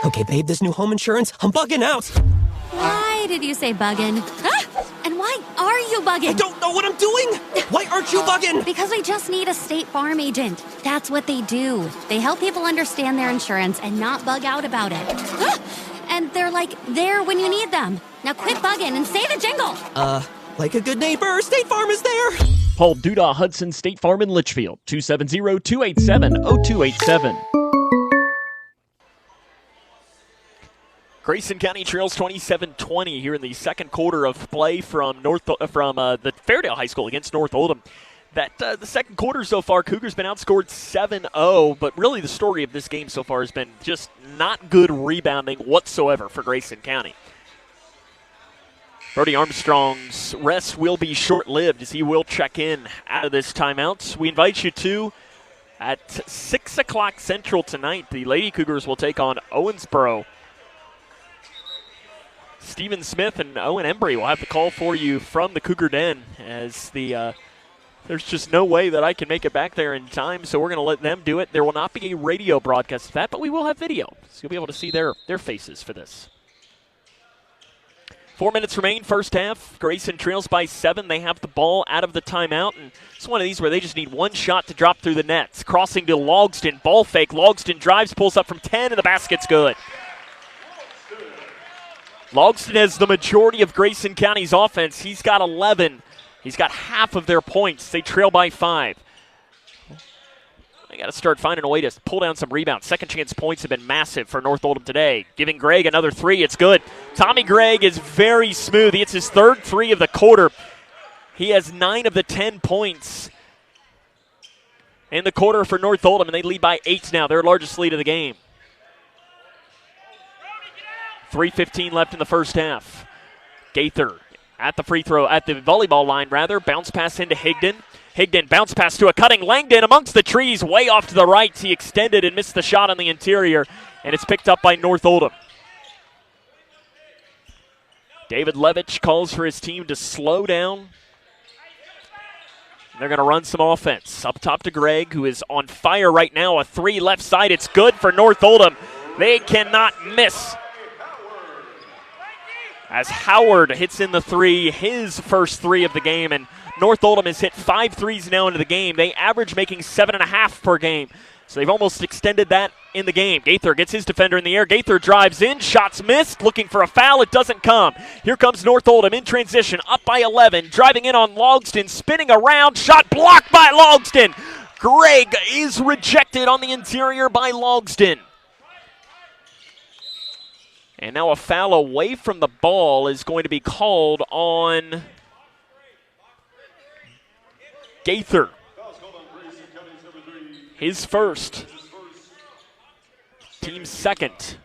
Okay, babe, this new home insurance, I'm bugging out. Why did you say bugging? Huh? And why are you bugging? I don't know what I'm doing. Why aren't you bugging? Because we just need a State Farm agent. That's what they do. They help people understand their insurance and not bug out about it. And they're like there when you need them. Now quit bugging and say the jingle. Like a good neighbor, State Farm is there. Paul Duda Hudson State Farm in Litchfield, 270-287-0287. Grayson County trails 27-20 here in the second quarter of play from the Fairdale High School against North Oldham. The second quarter so far, Cougars been outscored 7-0, but really the story of this game so far has been just not good rebounding whatsoever for Grayson County. Brody Armstrong's rest will be short-lived as he will check in out of this timeout. We invite you to, at 6 o'clock Central tonight, the Lady Cougars will take on Owensboro. Stephen Smith and Owen Embry will have the call for you from the Cougar Den as there's just no way that I can make it back there in time, so we're going to let them do it. There will not be a radio broadcast of that, but we will have video, so you'll be able to see their faces for this. 4 minutes remain, first half. Grayson trails by 7. They have the ball out of the timeout, and it's one of these where they just need one shot to drop through the nets. Crossing to Logston, ball fake. Logston drives, pulls up from 10, and the basket's good. Logston has the majority of Grayson County's offense. He's got 11. He's got half of their points. They trail by 5. They got to start finding a way to pull down some rebounds. Second chance points have been massive for North Oldham today. Giving Gregg another three. It's good. Tommy Gregg is very smooth. He hits his third three of the quarter. He has 9 of the 10 points in the quarter for North Oldham, and they lead by 8 now, their largest lead of the game. 3:15 left in the first half. Gaither at the volleyball line, bounce pass into Higdon. Higdon bounce pass to a cutting Langdon amongst the trees, way off to the right. He extended and missed the shot on the interior, and it's picked up by North Oldham. David Levitch calls for his team to slow down. They're going to run some offense. Up top to Gregg, who is on fire right now. A three left side. It's good for North Oldham. They cannot miss. as Howard hits in the three, his first three of the game, and North Oldham has hit 5 threes now into the game. They average making 7.5 per game, so they've almost extended that in the game. Gaither gets his defender in the air. Gaither drives in, shots missed, looking for a foul. It doesn't come. Here comes North Oldham in transition, up by 11, driving in on Logston, spinning around, shot blocked by Logston. Gregg is rejected on the interior by Logston. And now a foul away from the ball is going to be called on Gaither. His first. Team's second.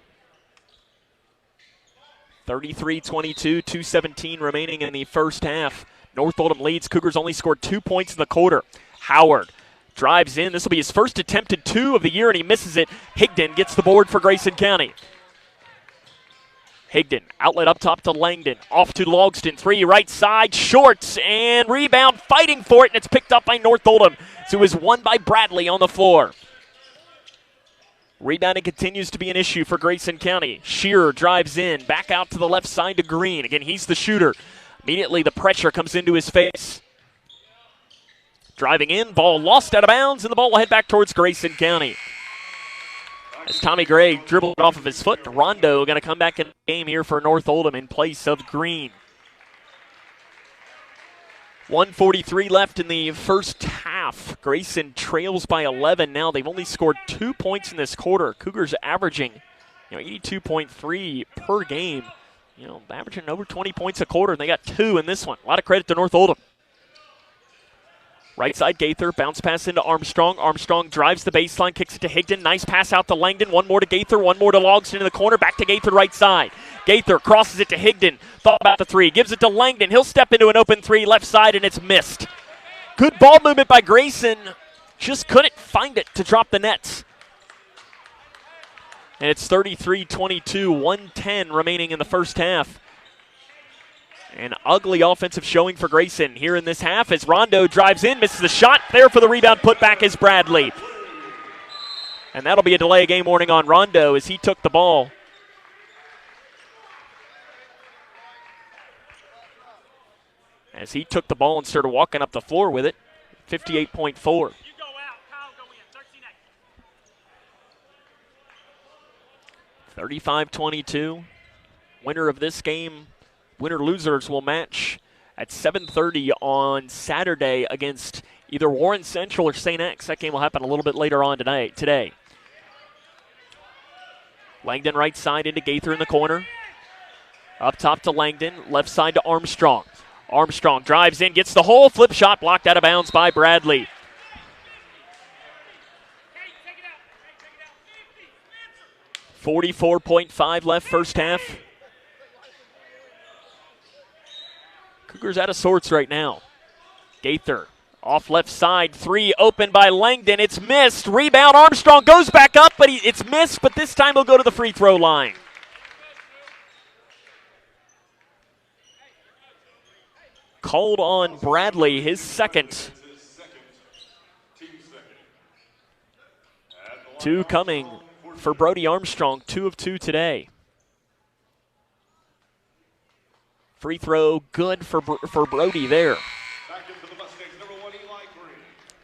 33-22, 2:17 remaining in the first half. North Oldham leads. Cougars only scored 2 points in the quarter. Howard drives in. This will be his first attempted 2 of the year, and he misses it. Higdon gets the board for Grayson County. Higdon, outlet up top to Langdon. Off to Logston, 3 right side, shorts, and rebound, fighting for it, and it's picked up by North Oldham. So it was won by Bradley on the floor. Rebounding continues to be an issue for Grayson County. Shearer drives in, back out to the left side to Green. Again, he's the shooter. Immediately the pressure comes into his face. Driving in, ball lost out of bounds, and the ball will head back towards Grayson County. As Tommy Gray dribbled off of his foot, Rondo going to come back in the game here for North Oldham in place of Green. 1:43 left in the first half. Grayson trails by 11 now. They've only scored 2 points in this quarter. Cougars averaging 82.3 per game. Averaging over 20 points a quarter, and they got 2 in this one. A lot of credit to North Oldham. Right side, Gaither, bounce pass into Armstrong. Armstrong drives the baseline, kicks it to Higdon. Nice pass out to Langdon. One more to Gaither, one more to Logston in the corner. Back to Gaither, right side. Gaither crosses it to Higdon. Thought about the 3. Gives it to Langdon. He'll step into an open 3, left side, and it's missed. Good ball movement by Grayson. Just couldn't find it to drop the nets. And it's 33-22, 1:10 remaining in the first half. An ugly offensive showing for Grayson here in this half as Rondo drives in, misses the shot. There for the rebound, put back is Bradley. And that'll be a delay of game warning on Rondo as he took the ball. As he took the ball and started walking up the floor with it. 58.4. 35-22. Winner of this game. Winner-losers will match at 7:30 on Saturday against either Warren Central or St. X. That game will happen a little bit later on today. Langdon right side into Gaither in the corner. Up top to Langdon, left side to Armstrong. Armstrong drives in, gets the hole, flip shot blocked out of bounds by Bradley. .5 left first half. Cougars out of sorts right now. Gaither off left side, 3 open by Langdon. It's missed. Rebound, Armstrong goes back up, but it's missed, but this time he'll go to the free throw line. Called on Bradley, his second. 2 coming for Brody Armstrong, 2 of 2 today. Free throw good for Brody there.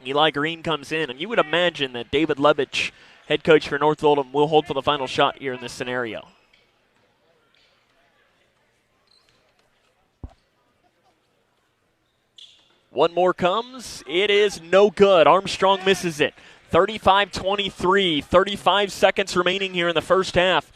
Eli Green comes in, and you would imagine that David Levitch, head coach for North Oldham, will hold for the final shot here in this scenario. One more comes. It is no good. Armstrong misses it. 35-23, 35 seconds remaining here in the first half.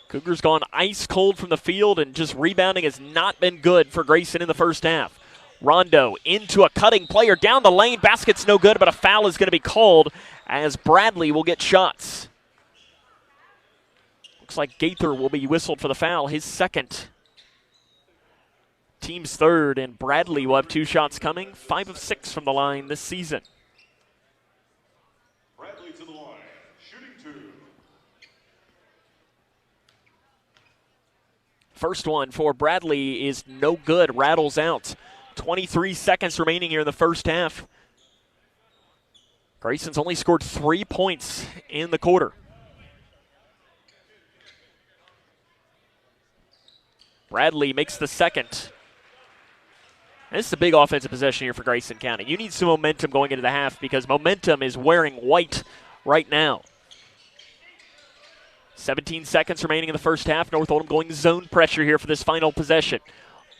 Cougars gone ice cold from the field, and just rebounding has not been good for Grayson in the first half. Rondo into a cutting player down the lane. Basket's no good, but a foul is going to be called as Bradley will get shots. Looks like Gaither will be whistled for the foul, his second. Team's third, and Bradley will have 2 shots coming. 5 of 6 from the line this season. Bradley to the line, shooting 2. First one for Bradley is no good, rattles out. 23 seconds remaining here in the first half. Grayson's only scored 3 points in the quarter. Bradley makes the second. This is a big offensive possession here for Grayson County. You need some momentum going into the half because momentum is wearing white right now. 17 seconds remaining in the first half. North Oldham going zone pressure here for this final possession.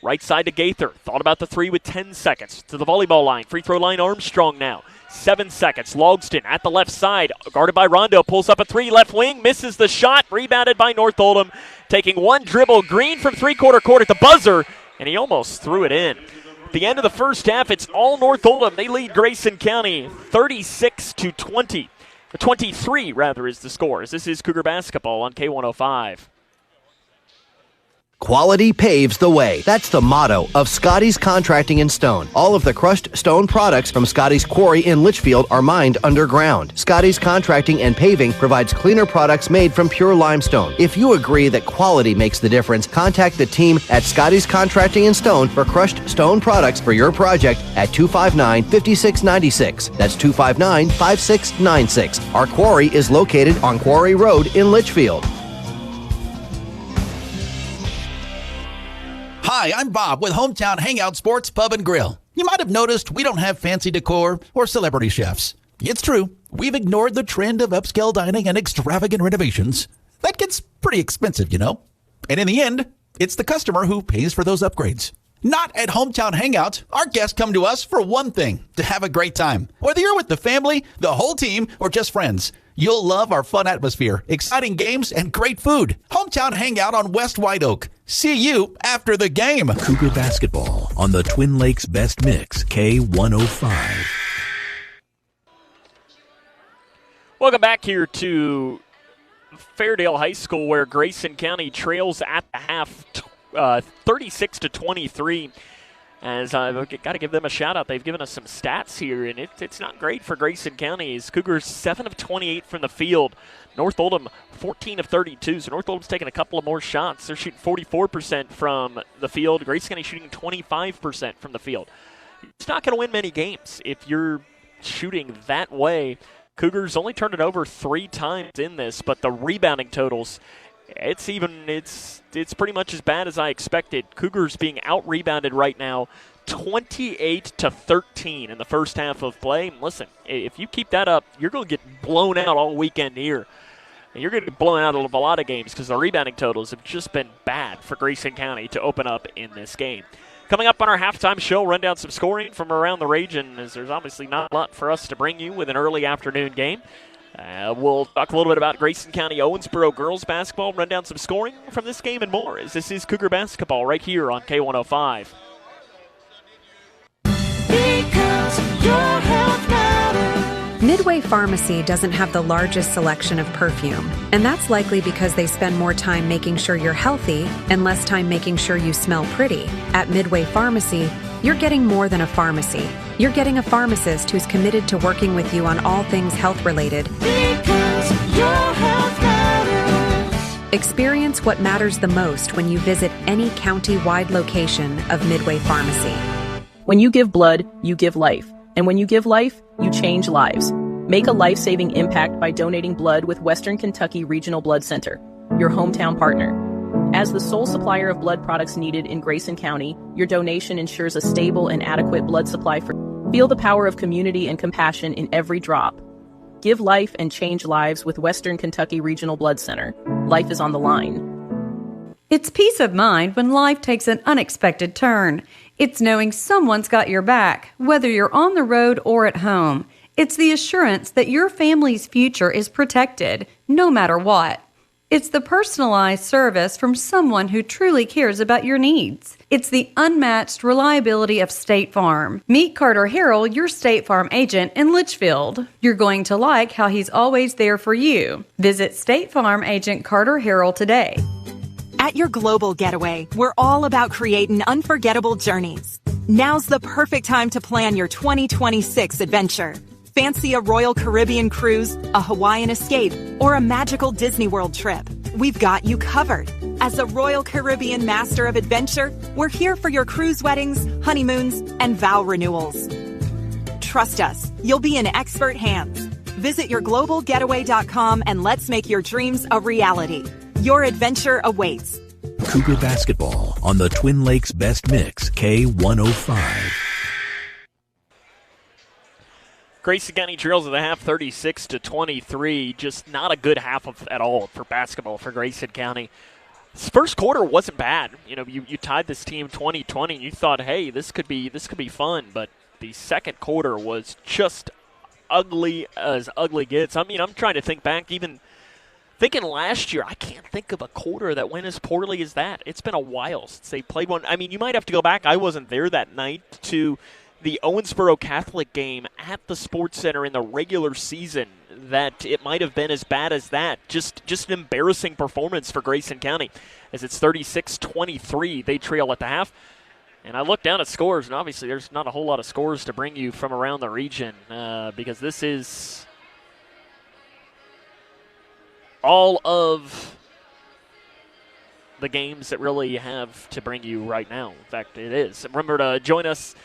Right side to Gaither. Thought about the three with 10 seconds. To the volleyball line. Free throw line Armstrong now. 7 seconds. Logston at the left side. Guarded by Rondo. Pulls up a three. Left wing. Misses the shot. Rebounded by North Oldham. Taking one dribble. Green from three-quarter court at the buzzer. And he almost threw it in. At the end of the first half, it's all North Oldham. They lead Grayson County 36-20. 23, rather, is the score. This is Cougar basketball on K105. Quality paves the way. That's the motto of Scotty's Contracting in Stone. All of the crushed stone products from Scotty's Quarry in Litchfield are mined underground. Scotty's Contracting and Paving provides cleaner products made from pure limestone. If you agree that quality makes the difference, contact the team at Scotty's Contracting in Stone for crushed stone products for your project at 259-5696. That's 259-5696. Our quarry is located on Quarry Road in Litchfield. Hi, I'm Bob with Hometown Hangout Sports Pub and Grill. You might have noticed we don't have fancy decor or celebrity chefs. It's true, we've ignored the trend of upscale dining and extravagant renovations. That gets pretty expensive, you know. And in the end, it's the customer who pays for those upgrades. Not at Hometown Hangout. Our guests come to us for one thing, to have a great time. Whether you're with the family, the whole team, or just friends, you'll love our fun atmosphere, exciting games, and great food. Hometown Hangout on West White Oak. See you after the game. Cougar basketball on the Twin Lakes Best Mix, K105. Welcome back here to Fairdale High School, where Grayson County trails at the half 36-23. As I've got to give them a shout out. They've given us some stats here, and it's not great for Grayson County. Cougars 7 of 28 from the field. North Oldham 14 of 32. So North Oldham's taking a couple of more shots. They're shooting 44% from the field. Grayson County shooting 25% from the field. It's not going to win many games if you're shooting that way. Cougars only turned it over 3 times in this, but the rebounding totals, it's pretty much as bad as I expected. Cougars being out-rebounded right now 28-13 in the first half of play. Listen, if you keep that up, you're going to get blown out all weekend here. And you're going to get blown out of a lot of games because the rebounding totals have just been bad for Grayson County to open up in this game. Coming up on our halftime show, run down some scoring from around the region, as there's obviously not a lot for us to bring you with an early afternoon game. We'll talk a little bit about Grayson County Owensboro girls basketball, run down some scoring from this game and more, as this is Cougar basketball right here on K105. Because your health matters. Midway Pharmacy doesn't have the largest selection of perfume, and that's likely because they spend more time making sure you're healthy and less time making sure you smell pretty. At Midway Pharmacy, you're getting more than a pharmacy. You're getting a pharmacist who's committed to working with you on all things health-related. Because your health matters. Experience what matters the most when you visit any county-wide location of Midway Pharmacy. When you give blood, you give life. And when you give life, you change lives. Make a life-saving impact by donating blood with Western Kentucky Regional Blood Center, your hometown partner. As the sole supplier of blood products needed in Grayson County, your donation ensures a stable and adequate blood supply for. Feel the power of community and compassion in every drop. Give life and change lives with Western Kentucky Regional Blood Center. Life is on the line. It's peace of mind when life takes an unexpected turn. It's knowing someone's got your back, whether you're on the road or at home. It's the assurance that your family's future is protected, no matter what. It's the personalized service from someone who truly cares about your needs. It's the unmatched reliability of State Farm. Meet Carter Harrell, your State Farm agent in Litchfield. You're going to like how he's always there for you. Visit State Farm agent Carter Harrell today. At your global getaway, we're all about creating unforgettable journeys. Now's the perfect time to plan your 2026 adventure. Fancy a Royal Caribbean cruise, a Hawaiian escape, or a magical Disney World trip? We've got you covered. As a Royal Caribbean Master of Adventure, we're here for your cruise weddings, honeymoons, and vow renewals. Trust us, you'll be in expert hands. Visit yourglobalgetaway.com and let's make your dreams a reality. Your adventure awaits. Cougar basketball on the Twin Lakes Best Mix, K105. Grayson County trails at the half 36-23. Just not a good half at all for basketball for Grayson County. This first quarter wasn't bad. You know, you tied this team 20-20. You thought, hey, this could be fun. But the second quarter was just ugly as ugly gets. I mean, I'm trying to think back, even thinking last year, I can't think of a quarter that went as poorly as that. It's been a while since they played one. I mean, you might have to go back. I wasn't there that night to the Owensboro Catholic game at the Sports Center in the regular season, that it might have been as bad as that. Just an embarrassing performance for Grayson County as it's 36-23. They trail at the half. And I look down at scores, and obviously there's not a whole lot of scores to bring you from around the region because this is all of the games that really have to bring you right now. In fact, it is. Remember to join us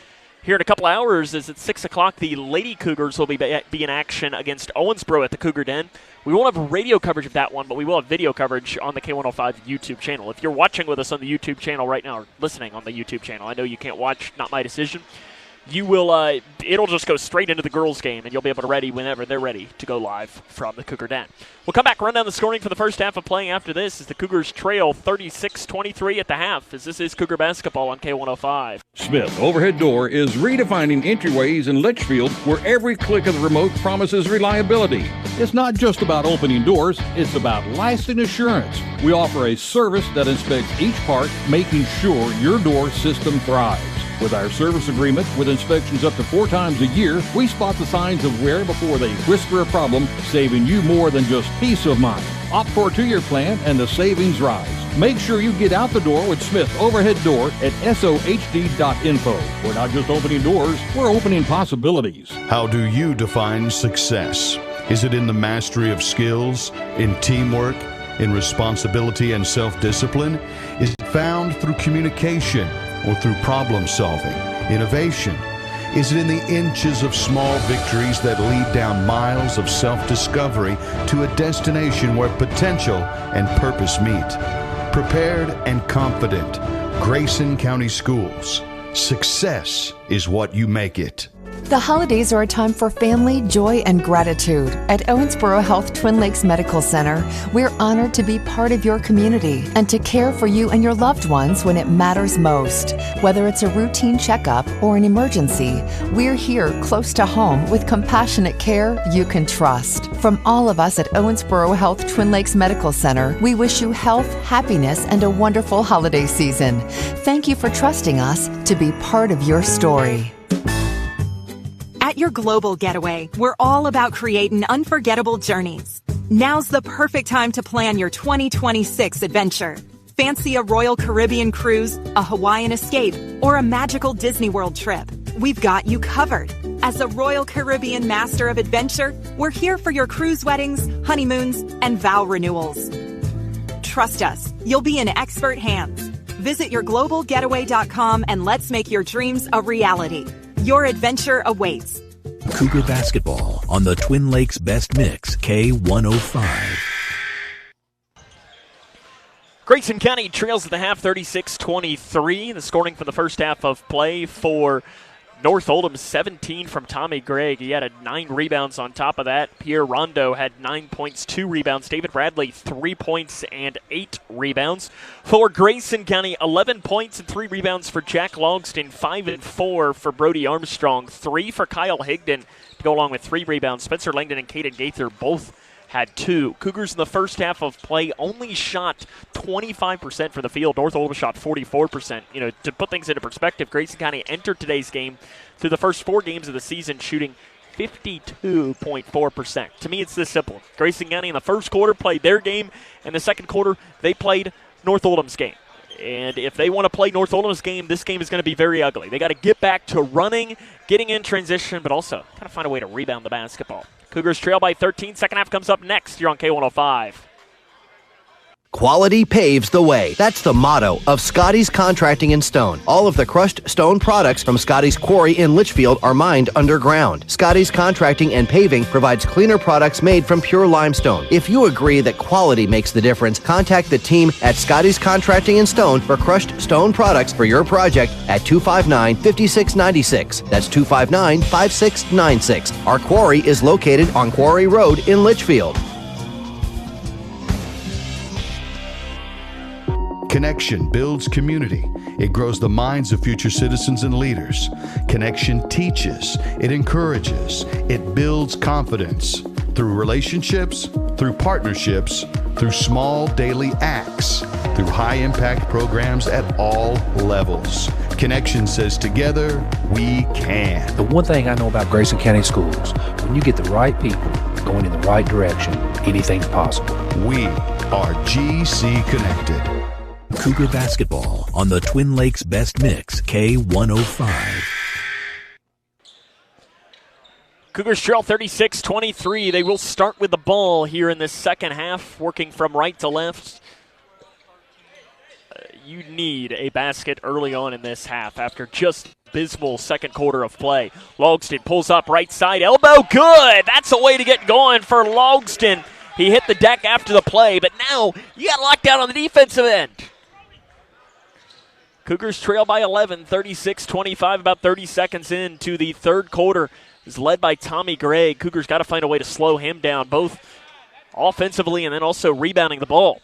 here in a couple hours as at 6 o'clock, the Lady Cougars will be in action against Owensboro at the Cougar Den. We won't have radio coverage of that one, but we will have video coverage on the K105 YouTube channel. If you're watching with us on the YouTube channel right now, or listening on the YouTube channel, I know you can't watch Not My Decision. You will, it'll just go straight into the girls' game, and you'll be able to ready whenever they're ready to go live from the Cougar Den. We'll come back, run down the scoring for the first half of play after this as the Cougars trail 36-23 at the half, as this is Cougar basketball on K105. Smith Overhead Door is redefining entryways in Litchfield, where every click of the remote promises reliability. It's not just about opening doors, it's about lasting assurance. We offer a service that inspects each part, making sure your door system thrives. With our service agreement, with inspections up to 4 times a year, we spot the signs of wear before they whisper a problem, saving you more than just peace of mind. Opt for a 2-year plan and the savings rise. Make sure you get out the door with Smith Overhead Door at sohd.info. We're not just opening doors, we're opening possibilities. How do you define success? Is it in the mastery of skills, in teamwork, in responsibility and self-discipline? Is it found through communication or through problem solving, innovation? Is it in the inches of small victories that lead down miles of self-discovery to a destination where potential and purpose meet? Prepared and confident, Grayson County Schools. Success is what you make it. The holidays are a time for family, joy, and gratitude. At Owensboro Health Twin Lakes Medical Center, we're honored to be part of your community and to care for you and your loved ones when it matters most. Whether it's a routine checkup or an emergency, we're here close to home with compassionate care you can trust. From all of us at Owensboro Health Twin Lakes Medical Center, we wish you health, happiness, and a wonderful holiday season. Thank you for trusting us to be part of your story. At your global getaway, we're all about creating unforgettable journeys. Now's the perfect time to plan your 2026 adventure. Fancy a Royal Caribbean cruise, a Hawaiian escape, or a magical Disney World trip? We've got you covered. As a Royal Caribbean Master of Adventure, we're here for your cruise weddings, honeymoons, and vow renewals. Trust us, you'll be in expert hands. Visit yourglobalgetaway.com and let's make your dreams a reality. Your adventure awaits. Cougar basketball on the Twin Lakes Best Mix, K105. Grayson County trails at the half 36-23. The scoring for the first half of play for North Oldham, 17 from Tommy Gregg. He had 9 rebounds on top of that. Pierre Rondo had 9 points, 2 rebounds. David Bradley, 3 points and 8 rebounds. For Grayson County, 11 points and 3 rebounds for Jack Logston, 5 and 4 for Brody Armstrong, 3 for Kyle Higdon to go along with 3 rebounds. Spencer Langdon and Caden Gaither both had 2. Cougars in the first half of play only shot 25% from the field. North Oldham shot 44%. You know, to put things into perspective, Grayson County entered today's game through the first 4 games of the season shooting 52.4%. To me, it's this simple. Grayson County in the first quarter played their game, and the second quarter they played North Oldham's game. And if they want to play North Oldham's game, this game is going to be very ugly. They got to get back to running, getting in transition, but also got to find a way to rebound the basketball. Cougars trail by 13. Second half comes up next here on K105. Quality paves the way. That's the motto of Scotty's Contracting and Stone. All of the crushed stone products from Scotty's quarry in Litchfield are mined underground. Scotty's Contracting and Paving provides cleaner products made from pure limestone. If you agree that quality makes the difference, contact the team at Scotty's Contracting and Stone for crushed stone products for your project at 259-5696. That's 259-5696. Our quarry is located on Quarry Road in Litchfield. Connection builds community. It grows the minds of future citizens and leaders. Connection teaches. It encourages. It builds confidence. Through relationships, through partnerships, through small daily acts, through high-impact programs at all levels. Connection says together, we can. The one thing I know about Grayson County Schools, when you get the right people going in the right direction, anything's possible. We are GC Connected. Cougar basketball on the Twin Lakes Best Mix, K105. Cougars trail 36-23. They will start with the ball here in this second half, working from right to left. You need a basket early on in this half after just abysmal second quarter of play. Logston pulls up right side, elbow, good! That's a way to get going for Logston. He hit the deck after the play, but now you got locked down on the defensive end. Cougars trail by 11, 36-25, about 30 seconds into the third quarter. Is led by Tommy Gregg. Cougars got to find a way to slow him down, both offensively and then also rebounding the ball.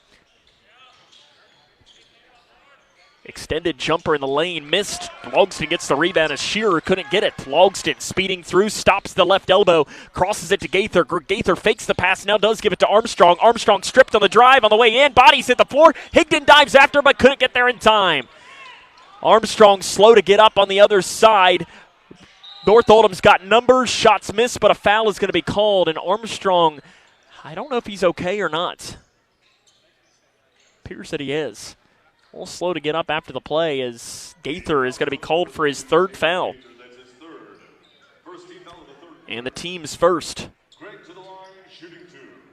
Extended jumper in the lane, missed. Logston gets the rebound as Shearer couldn't get it. Logston speeding through, stops the left elbow, crosses it to Gaither. Gaither fakes the pass, now does give it to Armstrong. Armstrong stripped on the drive on the way in, bodies hit the floor. Higdon dives after but couldn't get there in time. Armstrong slow to get up on the other side. North Oldham's got numbers, shots missed, but a foul is going to be called, and Armstrong, I don't know if he's okay or not. Appears that he is. A little slow to get up after the play as Gaither is going to be called for his third foul. And the team's first.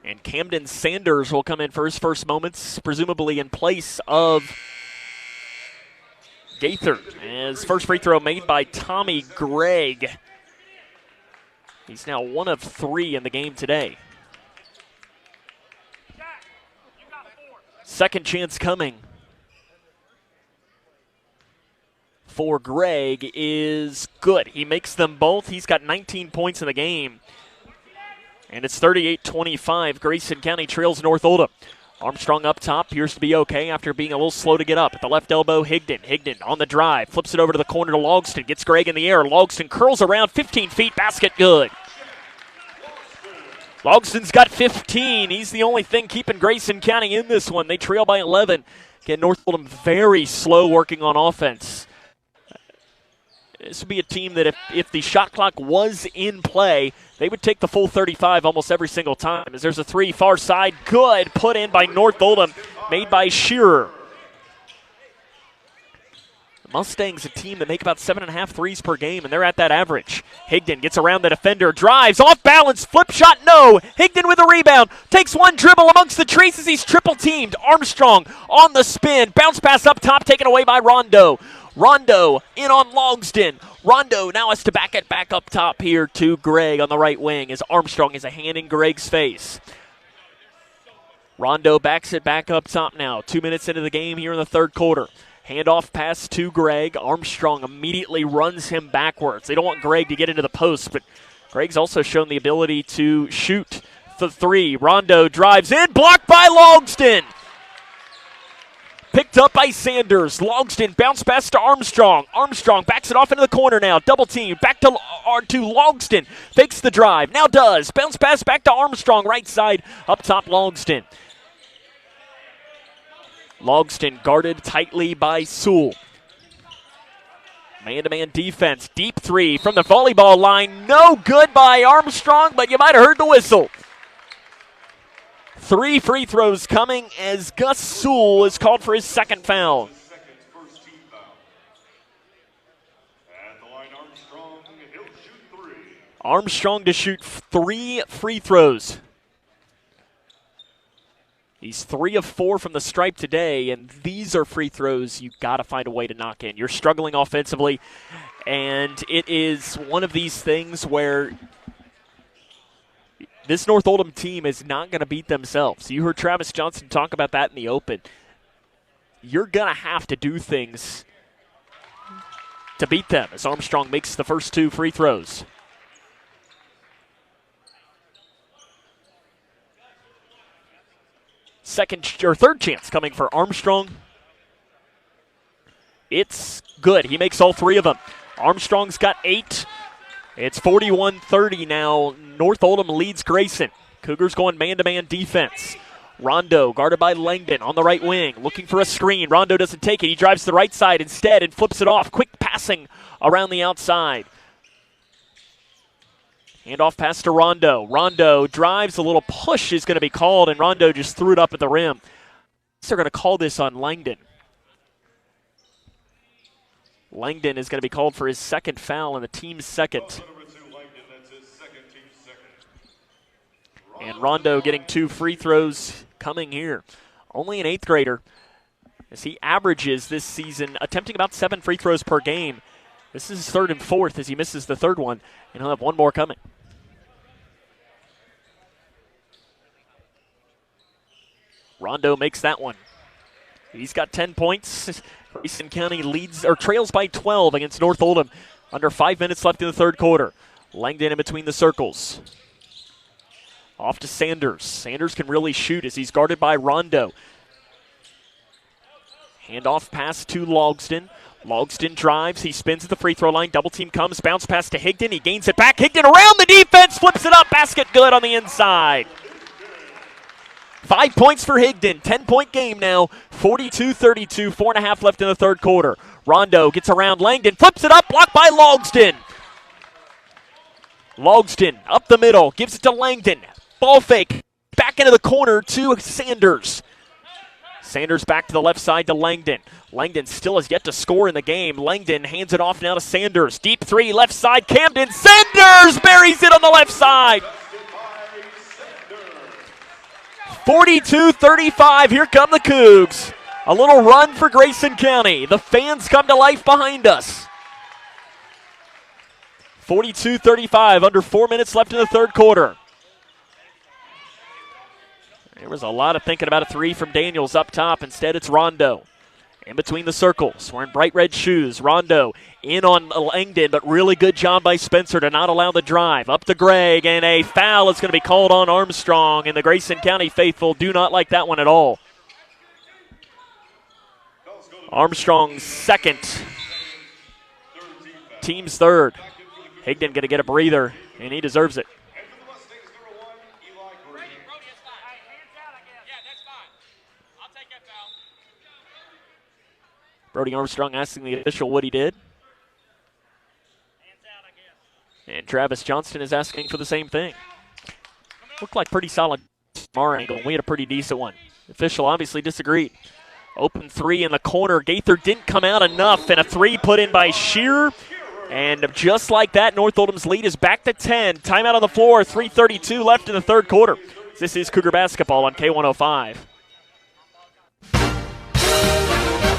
And Camden Sanders will come in for his first moments, presumably in place of Gaither, as first free throw made by Tommy Gregg. He's now 1 of 3 in the game today. Second chance coming for Gregg is good. He makes them both. He's got 19 points in the game. And it's 38-25. Grayson County trails North Oldham. Armstrong up top, appears to be okay after being a little slow to get up. At the left elbow, Higdon. Higdon on the drive, flips it over to the corner to Logston, gets Gregg in the air. Logston curls around, 15 feet, basket good. Logston's got 15. He's the only thing keeping Grayson County in this one. They trail by 11. Again, North Oldham very slow working on offense. This would be a team that if the shot clock was in play, they would take the full 35 almost every single time. As there's a three, far side, good, put in by North Oldham, made by Shearer. The Mustangs, a team that make about 7.5 threes per game, and they're at that average. Higdon gets around the defender, drives, off balance, flip shot, no. Higdon with a rebound, takes one dribble amongst the trees as he's triple teamed. Armstrong on the spin, bounce pass up top, taken away by Rondo. Rondo in on Logston. Rondo now has to back it back up top here to Gregg on the right wing as Armstrong has a hand in Gregg's face. Rondo backs it back up top now. 2 minutes into the game here in the third quarter. Handoff pass to Gregg. Armstrong immediately runs him backwards. They don't want Gregg to get into the post, but Gregg's also shown the ability to shoot the three. Rondo drives in, blocked by Logston. Picked up by Sanders. Logston bounce pass to Armstrong. Armstrong backs it off into the corner now. Double team. Back to Logston. Fakes the drive. Now does. Bounce pass back to Armstrong. Right side. Up top Logston. Logston guarded tightly by Sewell. Man-to-man defense. Deep three from the volleyball line. No good by Armstrong, but you might have heard the whistle. 3 free throws coming as Gus Sewell is called for his second foul. Armstrong to shoot 3 free throws. He's 3 of 4 from the stripe today, and these are free throws you got to find a way to knock in. You're struggling offensively, and it is one of these things where this North Oldham team is not going to beat themselves. You heard Travis Johnson talk about that in the open. You're going to have to do things to beat them as Armstrong makes the first 2 free throws. Third chance coming for Armstrong. It's good. He makes all 3 of them. Armstrong's got 8. It's 41-30 now. North Oldham leads Grayson. Cougars going man-to-man defense. Rondo guarded by Langdon on the right wing, looking for a screen. Rondo doesn't take it. He drives to the right side instead and flips it off. Quick passing around the outside. Handoff pass to Rondo. Rondo drives. A little push is going to be called, and Rondo just threw it up at the rim. They're going to call this on Langdon. Langdon is going to be called for his second foul and the team's second. And Rondo getting 2 free throws coming here. Only an 8th grader, as he averages this season attempting about 7 free throws per game. This is his 3rd and 4th as he misses the 3rd one, and he'll have 1 more coming. Rondo makes that one. He's got 10 points. Grayson County leads or trails by 12 against North Oldham. Under 5 minutes left in the 3rd quarter. Langdon in between the circles. Off to Sanders. Sanders can really shoot as he's guarded by Rondo. Handoff pass to Logston. Logston drives. He spins at the free throw line. Double team comes. Bounce pass to Higdon. He gains it back. Higdon around the defense. Flips it up. Basket good on the inside. 5 points for Higdon. 10-point game now. 42-32. 4.5 left in the 3rd quarter. Rondo gets around Langdon. Flips it up. Blocked by Logston. Logston up the middle. Gives it to Langdon. Ball fake. Back into the corner to Sanders. Sanders back to the left side to Langdon. Langdon still has yet to score in the game. Langdon hands it off now to Sanders. Deep 3, left side, Camden. Sanders buries it on the left side. 42-35, here come the Cougs. A little run for Grayson County. The fans come to life behind us. 42-35, under 4 minutes left in the 3rd quarter. There was a lot of thinking about a 3 from Daniels up top. Instead, it's Rondo. In between the circles, wearing bright red shoes. Rondo in on Langdon, but really good job by Spencer to not allow the drive. Up to Gregg, and a foul is going to be called on Armstrong, and the Grayson County faithful do not like that one at all. Armstrong's 2nd. Team's 3rd. Higdon going to get a breather, and he deserves it. Brody Armstrong asking the official what he did. And Travis Johnston is asking for the same thing. Looked like pretty solid from our angle. We had a pretty decent one. The official obviously disagreed. Open 3 in the corner. Gaither didn't come out enough, and a 3 put in by Shearer. And just like that, North Oldham's lead is back to 10. Timeout on the floor, 3:32 left in the 3rd quarter. This is Cougar basketball on K105.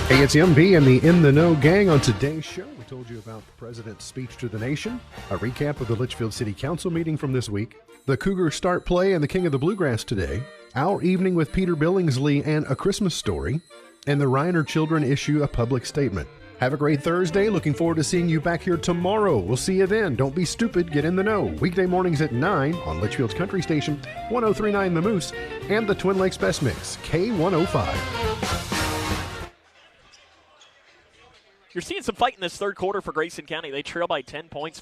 Hey, it's MB and the In the Know gang. On today's show, we told you about the President's speech to the nation, a recap of the Litchfield City Council meeting from this week, the Cougars start play and the King of the Bluegrass today, our evening with Peter Billingsley and A Christmas Story, and the Reiner children issue a public statement. Have a great Thursday. Looking forward to seeing you back here tomorrow. We'll see you then. Don't be stupid. Get in the know. Weekday mornings at 9 on Litchfield's Country Station, 103.9 The Moose, and the Twin Lakes Best Mix, K105. You're seeing some fight in this 3rd quarter for Grayson County. They trail by 10 points,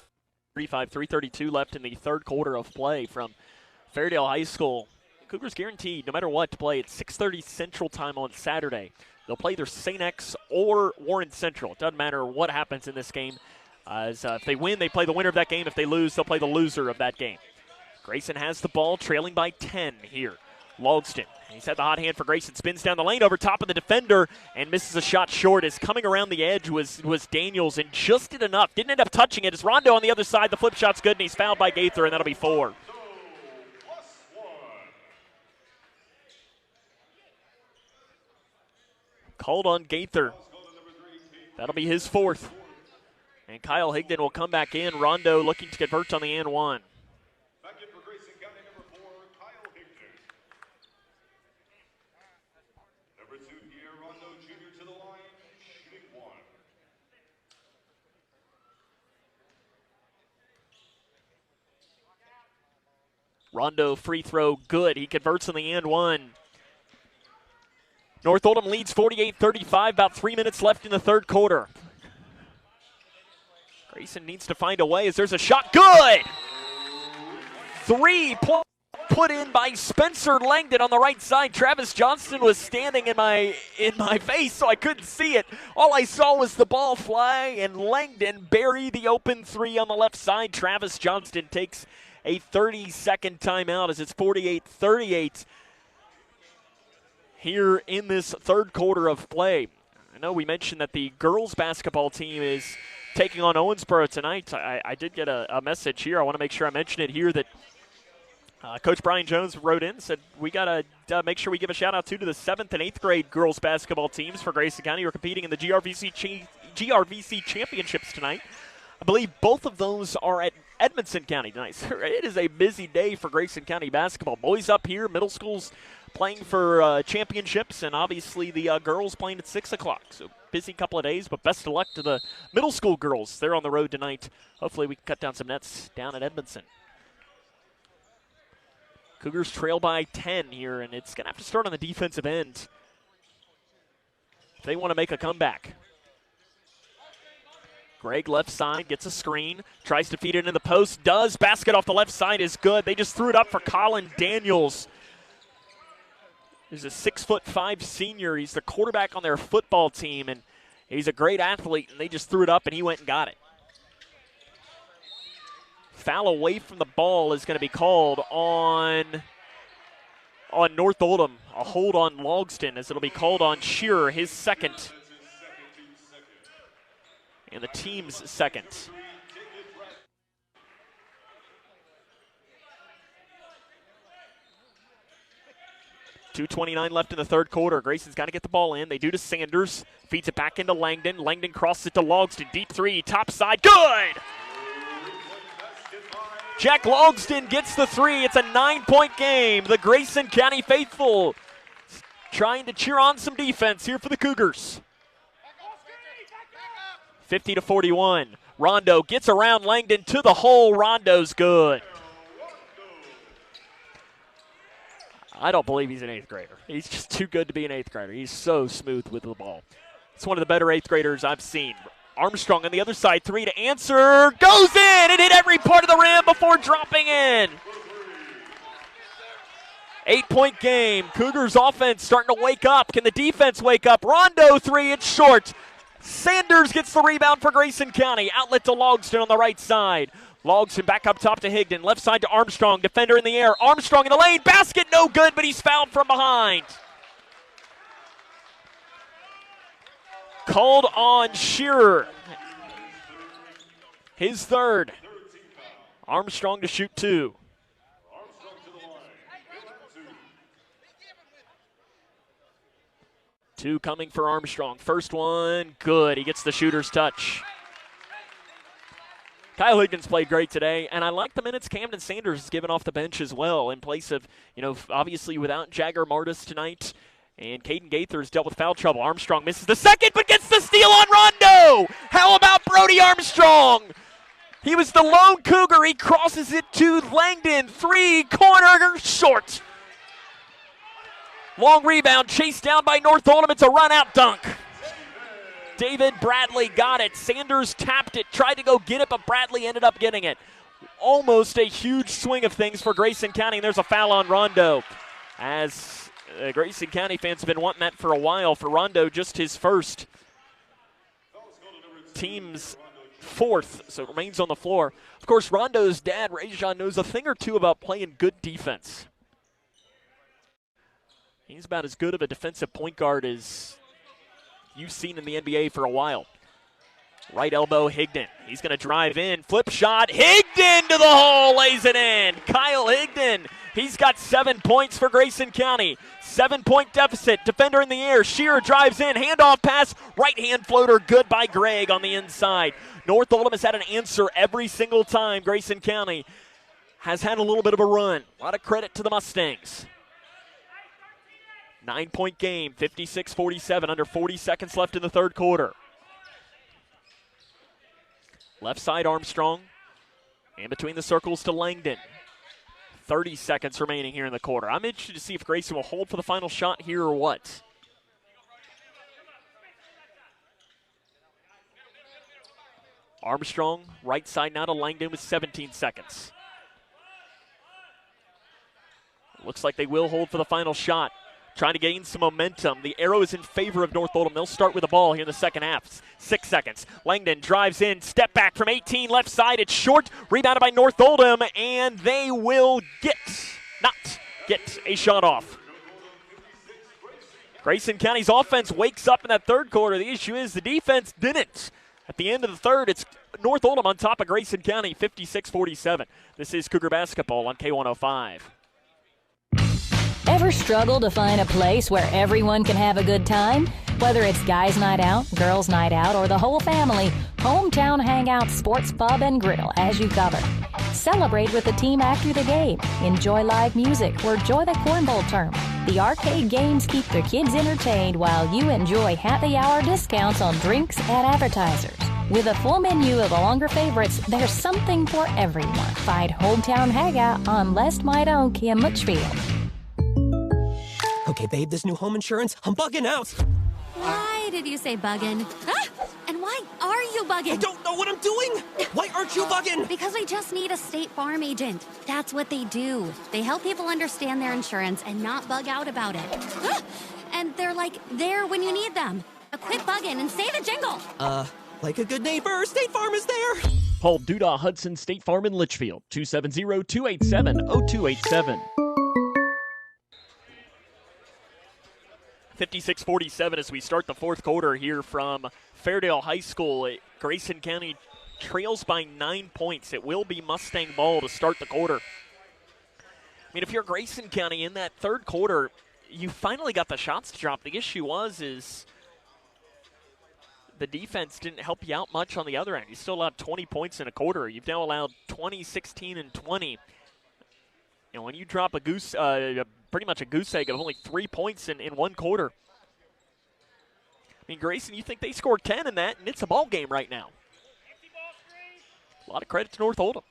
3:32 left in the 3rd quarter of play from Fairdale High School. Cougars guaranteed, no matter what, to play at 6:30 Central Time on Saturday. They'll play either St. X or Warren Central. It doesn't matter what happens in this game. If they win, they play the winner of that game. If they lose, they'll play the loser of that game. Grayson has the ball, trailing by 10 here. Logston, he's had the hot hand for Grayson, spins down the lane over top of the defender and misses a shot short. As coming around the edge was Daniels, and just did enough. Didn't end up touching it. As Rondo on the other side, the flip shot's good, and he's fouled by Gaither, and that'll be 4. Called on Gaither. That'll be his fourth. And Kyle Higdon will come back in. Rondo looking to convert on the and one. Back in for Grayson County, number 4, Kyle Higdon. Number 2, Pierre Rondo Jr. to the line, shooting 1. Rondo free throw good. He converts on the and one. North Oldham leads 48-35, about 3 minutes left in the third quarter. Grayson needs to find a way as there's a shot. Good! 3 put in by Spencer Langdon on the right side. Travis Johnston was standing in my face, so I couldn't see it. All I saw was the ball fly, and Langdon bury the open 3 on the left side. Travis Johnston takes a 30-second timeout as it's 48-38 here in this third quarter of play. I know we mentioned that the girls basketball team is taking on Owensboro tonight. I did get a message here. I want to make sure I mention it here that Coach Brian Jones wrote in, said we got to make sure we give a shout-out to the 7th and 8th grade girls basketball teams for Grayson County who are competing in the GRVC championships tonight. I believe both of those are at Edmonson County tonight. So it is a busy day for Grayson County basketball. Boys up here, middle schools playing for championships, and obviously the girls playing at 6 o'clock. So busy couple of days, but best of luck to the middle school girls. They're on the road tonight. Hopefully we can cut down some nets down at Edmonson. Cougars trail by 10 here, and it's going to have to start on the defensive end if they want to make a comeback. Greg left side gets a screen, tries to feed it in the post, does. Basket off the left side is good. They just threw it up for Colin Daniels. He's a 6'5" senior. He's the quarterback on their football team, and he's a great athlete, and they just threw it up, and he went and got it. Foul away from the ball is going to be called on North Oldham. A hold on Logston as it'll be called on Shearer, his second. And the team's second. .229 left in the third quarter. Grayson's got to get the ball in. They do to Sanders. Feeds it back into Langdon. Langdon crosses it to Logston. Deep 3, top side. Good! Jack Logston gets the 3. It's a 9-point game. The Grayson County faithful trying to cheer on some defense here for the Cougars. 50-41. Rondo gets around Langdon to the hole. Rondo's good. I don't believe he's an 8th grader. He's just too good to be an 8th grader. He's so smooth with the ball. It's one of the better 8th graders I've seen. Armstrong on the other side, 3 to answer. Goes in! It hit every part of the rim before dropping in. 8-point game. Cougars offense starting to wake up. Can the defense wake up? Rondo 3, it's short. Sanders gets the rebound for Grayson County. Outlet to Logston on the right side. Logston back up top to Higdon. Left side to Armstrong. Defender in the air. Armstrong in the lane. Basket no good, but he's fouled from behind. Called on Shearer. His third. Armstrong to shoot 2. 2 coming for Armstrong. First one, good. He gets the shooter's touch. Kyle Higdon's played great today, and I like the minutes Camden Sanders has given off the bench as well in place of, obviously without Jagger Martis tonight. And Caden Gaither's dealt with foul trouble. Armstrong misses the second, but gets the steal on Rondo. How about Brody Armstrong? He was the lone Cougar. He crosses it to Langdon. 3, corner, short. Long rebound, chased down by North Oldham. It's a run-out dunk. David Bradley got it. Sanders tapped it, tried to go get it, but Bradley ended up getting it. Almost a huge swing of things for Grayson County, and there's a foul on Rondo. As Grayson County fans have been wanting that for a while. For Rondo, just his first. Team's 4th, so it remains on the floor. Of course, Rondo's dad, Rajon, knows a thing or two about playing good defense. He's about as good of a defensive point guard as you've seen in the NBA for a while. Right elbow, Higdon. He's going to drive in. Flip shot. Higdon to the hole. Lays it in. Kyle Higdon. He's got 7 points for Grayson County. 7-point deficit. Defender in the air. Shearer drives in. Handoff pass. Right-hand floater. Good by Gregg on the inside. North Oldham has had an answer every single time. Grayson County has had a little bit of a run. A lot of credit to the Mustangs. 9-point game. 56-47. Under 40 seconds left in the third quarter. Left side Armstrong. In between the circles to Langdon. 30 seconds remaining here in the quarter. I'm interested to see if Grayson will hold for the final shot here or what. Armstrong, right side now to Langdon with 17 seconds. Looks like they will hold for the final shot. Trying to gain some momentum. The arrow is in favor of North Oldham. They'll start with the ball here in the second half. 6 seconds. Langdon drives in. Step back from 18. Left side. It's short. Rebounded by North Oldham. And they will not get a shot off. Grayson County's offense wakes up in that third quarter. The issue is the defense didn't. At the end of the third, it's North Oldham on top of Grayson County, 56-47. This is Cougar basketball on K105. Ever struggle to find a place where everyone can have a good time? Whether it's guys' night out, girls' night out, or the whole family, Hometown Hangout Sports Pub and Grill has you covered. Celebrate with the team after the game. Enjoy live music or enjoy the cornhole tournament. The arcade games keep the kids entertained while you enjoy happy hour discounts on drinks and appetizers. With a full menu of longer favorites, there's something for everyone. Find Hometown Hangout on Lest Mydonk in Litchfield. Okay, babe, this new home insurance, I'm bugging out. Why did you say bugging? Ah! And why are you bugging? I don't know what I'm doing. Why aren't you bugging? Because we just need a State Farm agent. That's what they do. They help people understand their insurance and not bug out about it. Ah! And they're like there when you need them. Quit bugging and say the jingle. Like a good neighbor, State Farm is there. Call Doodah Hudson State Farm in Litchfield, 270-287-0287. 56-47 as we start the fourth quarter here from Fairdale High School. Grayson County trails by 9 points. It will be Mustang ball to start the quarter. I mean, if you're Grayson County in that third quarter, you finally got the shots to drop. The issue is the defense didn't help you out much on the other end. You still allowed 20 points in a quarter. You've now allowed 20, 16, and 20. And when you drop pretty much a goose egg of only 3 points in one quarter. I mean, Grayson, you think they scored 10 in that, and it's a ball game right now. A lot of credit to North Oldham.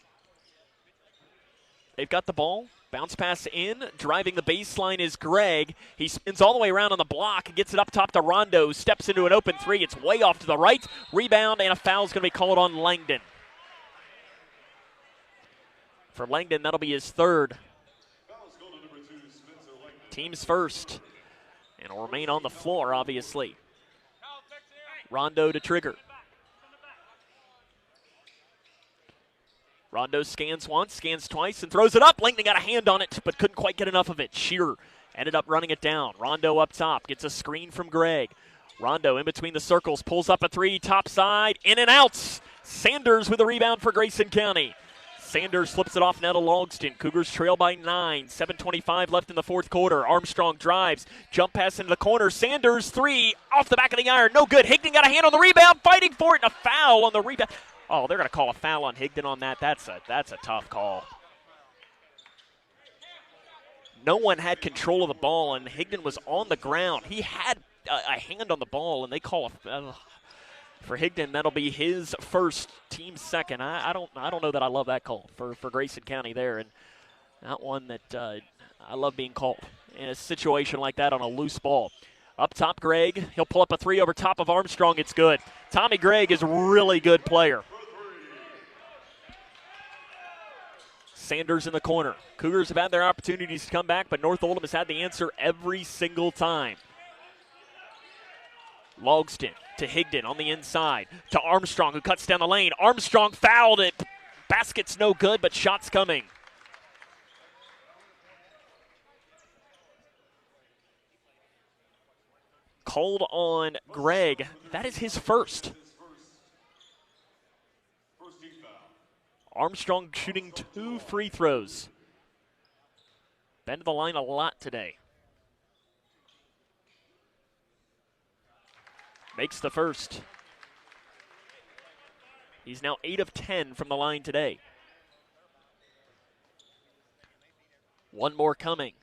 They've got the ball. Bounce pass in. Driving the baseline is Gregg. He spins all the way around on the block and gets it up top to Rondo. Steps into an open three. It's way off to the right. Rebound, and a foul is going to be called on Langdon. For Langdon, that'll be his third. Team's first. And will remain on the floor, obviously. Rondo to trigger. Rondo scans once, scans twice, and throws it up. Langdon got a hand on it, but couldn't quite get enough of it. Shearer ended up running it down. Rondo up top, gets a screen from Gregg. Rondo in between the circles, pulls up a three, top side, in and out. Sanders with a rebound for Grayson County. Sanders flips it off now to Logston. Cougars trail by 9. 7:25 left in the fourth quarter. Armstrong drives. Jump pass into the corner. Sanders, three, off the back of the iron. No good. Higdon got a hand on the rebound. Fighting for it. And a foul on the rebound. Oh, they're going to call a foul on Higdon on that. That's a tough call. No one had control of the ball, and Higdon was on the ground. He had a hand on the ball, and they call a foul. For Higdon, that'll be his first, team second. I don't know that I love that call for Grayson County there, and not one that I love being called in a situation like that on a loose ball. Up top, Gregg. He'll pull up a three over top of Armstrong. It's good. Tommy Gregg is a really good player. Sanders in the corner. Cougars have had their opportunities to come back, but North Oldham has had the answer every single time. Logston to Higdon on the inside. To Armstrong, who cuts down the lane. Armstrong fouled it. Basket's no good, but shots coming. Called on Gregg. That is his first. Armstrong shooting 2 free throws. Been to the line a lot today. Makes the first. He's now 8 of 10 from the line today. One more coming.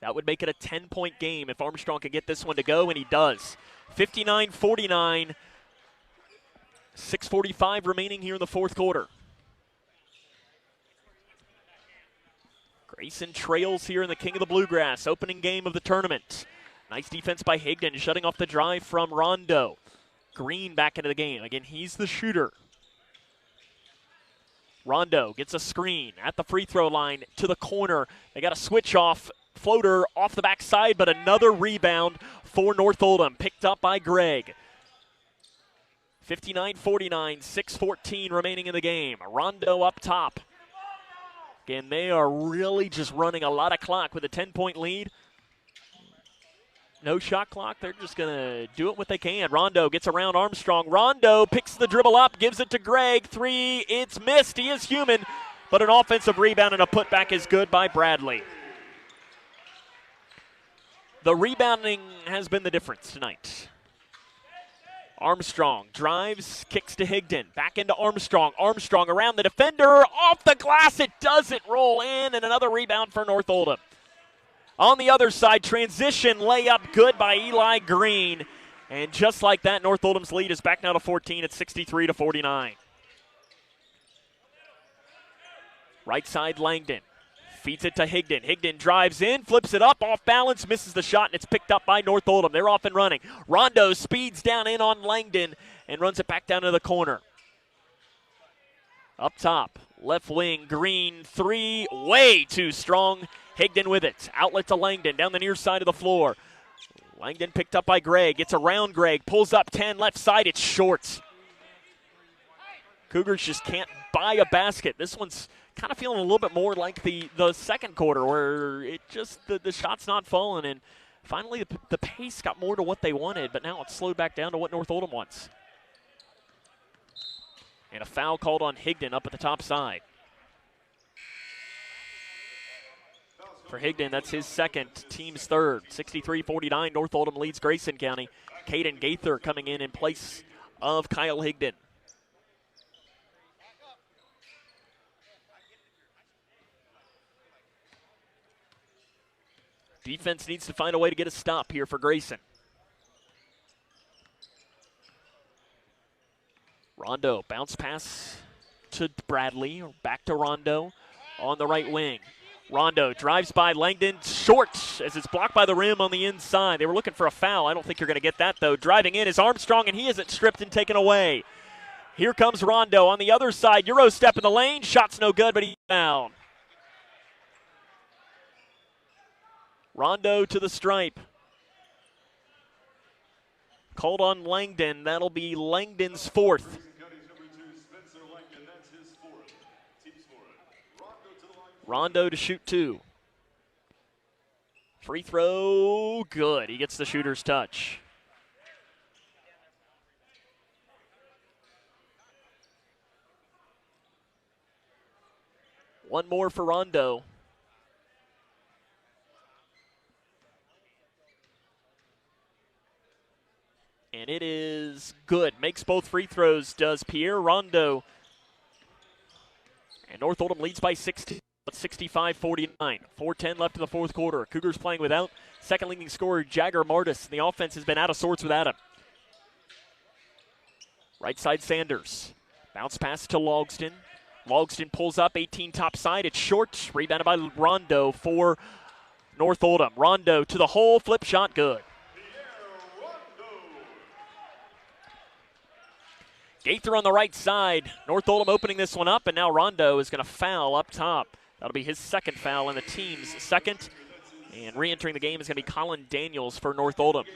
That would make it a 10-point game if Armstrong could get this one to go, and he does. 59-49. 6:45 remaining here in the fourth quarter. Grayson trails here in the King of the Bluegrass, opening game of the tournament. Nice defense by Higdon, shutting off the drive from Rondo. Green back into the game. Again, he's the shooter. Rondo gets a screen at the free throw line to the corner. They got a switch off, floater off the backside, but another rebound for North Oldham, picked up by Gregg. 59-49, 6:14 remaining in the game. Rondo up top. Again, they are really just running a lot of clock with a 10-point lead. No shot clock. They're just going to do it what they can. Rondo gets around Armstrong. Rondo picks the dribble up, gives it to Gregg. 3, it's missed. He is human, but an offensive rebound and a putback is good by Bradley. The rebounding has been the difference tonight. Armstrong drives, kicks to Higdon. Back into Armstrong. Armstrong around the defender. Off the glass. It doesn't roll in, and another rebound for North Oldham. On the other side, transition layup good by Eli Green. And just like that, North Oldham's lead is back now to 14 at 63-49. Right side, Langdon. Feeds it to Higdon. Higdon drives in, flips it up, off balance, misses the shot, and it's picked up by North Oldham. They're off and running. Rondo speeds down in on Langdon and runs it back down to the corner. Up top, left wing, Green, 3, way too strong. Higdon with it. Outlet to Langdon, down the near side of the floor. Langdon picked up by Gregg. Gets around Gregg, pulls up 10, left side, it's short. Cougars just can't buy a basket. This one's kind of feeling a little bit more like the second quarter, where it just, the shot's not falling, and finally the pace got more to what they wanted, but now it's slowed back down to what North Oldham wants. And a foul called on Higdon up at the top side. For Higdon, that's his second, team's third. 63-49, North Oldham leads Grayson County. Caden Gaither coming in place of Kyle Higdon. Defense needs to find a way to get a stop here for Grayson. Rondo, bounce pass to Bradley, back to Rondo on the right wing. Rondo drives by Langdon, short as it's blocked by the rim on the inside. They were looking for a foul. I don't think you're going to get that, though. Driving in is Armstrong, and he isn't stripped and taken away. Here comes Rondo on the other side. Euro step in the lane. Shot's no good, but he's down. Rondo to the stripe. Called on Langdon. That'll be Langdon's fourth. Rondo to shoot 2. Free throw, good. He gets the shooter's touch. One more for Rondo. And it is good. Makes both free throws, does Pierre. Rondo. And North Oldham leads by 16. 65-49. 4:10 left in the fourth quarter. Cougars playing without second leading scorer Jagger Martis. The offense has been out of sorts without him. Right side Sanders. Bounce pass to Logston. Logston pulls up 18 top side. It's short. Rebounded by Rondo for North Oldham. Rondo to the hole. Flip shot good. Gaither on the right side. North Oldham opening this one up, and now Rondo is going to foul up top. That'll be his second foul and the team's second. And re-entering the game is going to be Colin Daniels for North Oldham.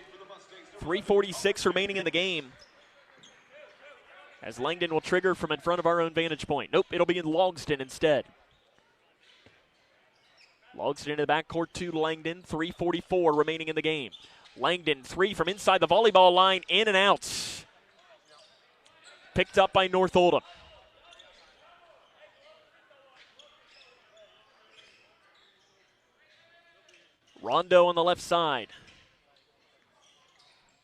3:46 remaining in the game, as Langdon will trigger from in front of our own vantage point. Nope, it'll be in Logston instead. Logston in the backcourt to Langdon. 3:44 remaining in the game. Langdon, 3 from inside the volleyball line, in and out. Picked up by North Oldham. Rondo on the left side.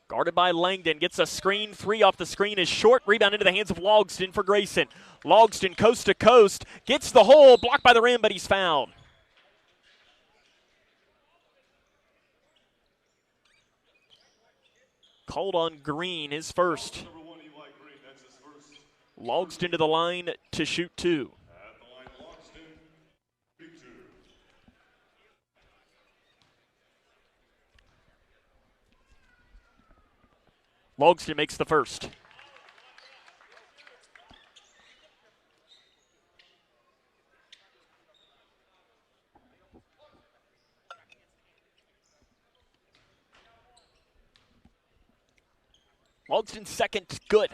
Guarded by Langdon, gets a screen. 3 off the screen is short. Rebound into the hands of Logston for Grayson. Logston coast to coast, gets the hole, blocked by the rim, but he's fouled. Called on Green, his first. Logston to the line to shoot 2. Logston makes the first. Logston's second, good.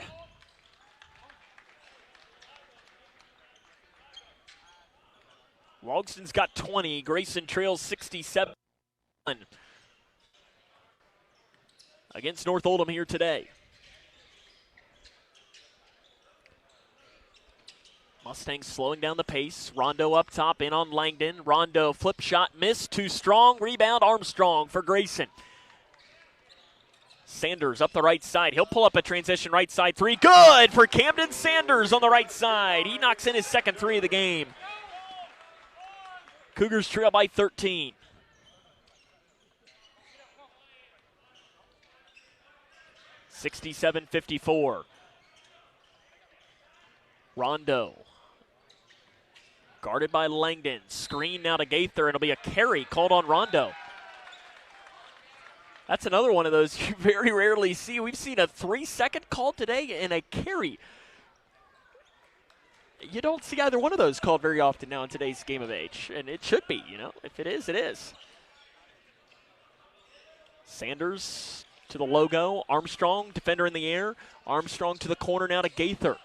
Logston's got 20. Grayson trails 67 against North Oldham here today. Mustangs slowing down the pace. Rondo up top, in on Langdon. Rondo flip shot, missed, too strong. Rebound, Armstrong for Grayson. Sanders up the right side. He'll pull up a transition right side 3. Good for Camden Sanders on the right side. He knocks in his second 3 of the game. Cougars trail by 13. (67-54). Rondo. Guarded by Langdon. Screen now to Gaither. It'll be a carry called on Rondo. That's another one of those you very rarely see. We've seen a 3-second call today and a carry. You don't see either one of those called very often now in today's game of age. And it should be, you know. If it is, it is. Sanders to the logo. Armstrong, defender in the air. Armstrong to the corner now to Gaither.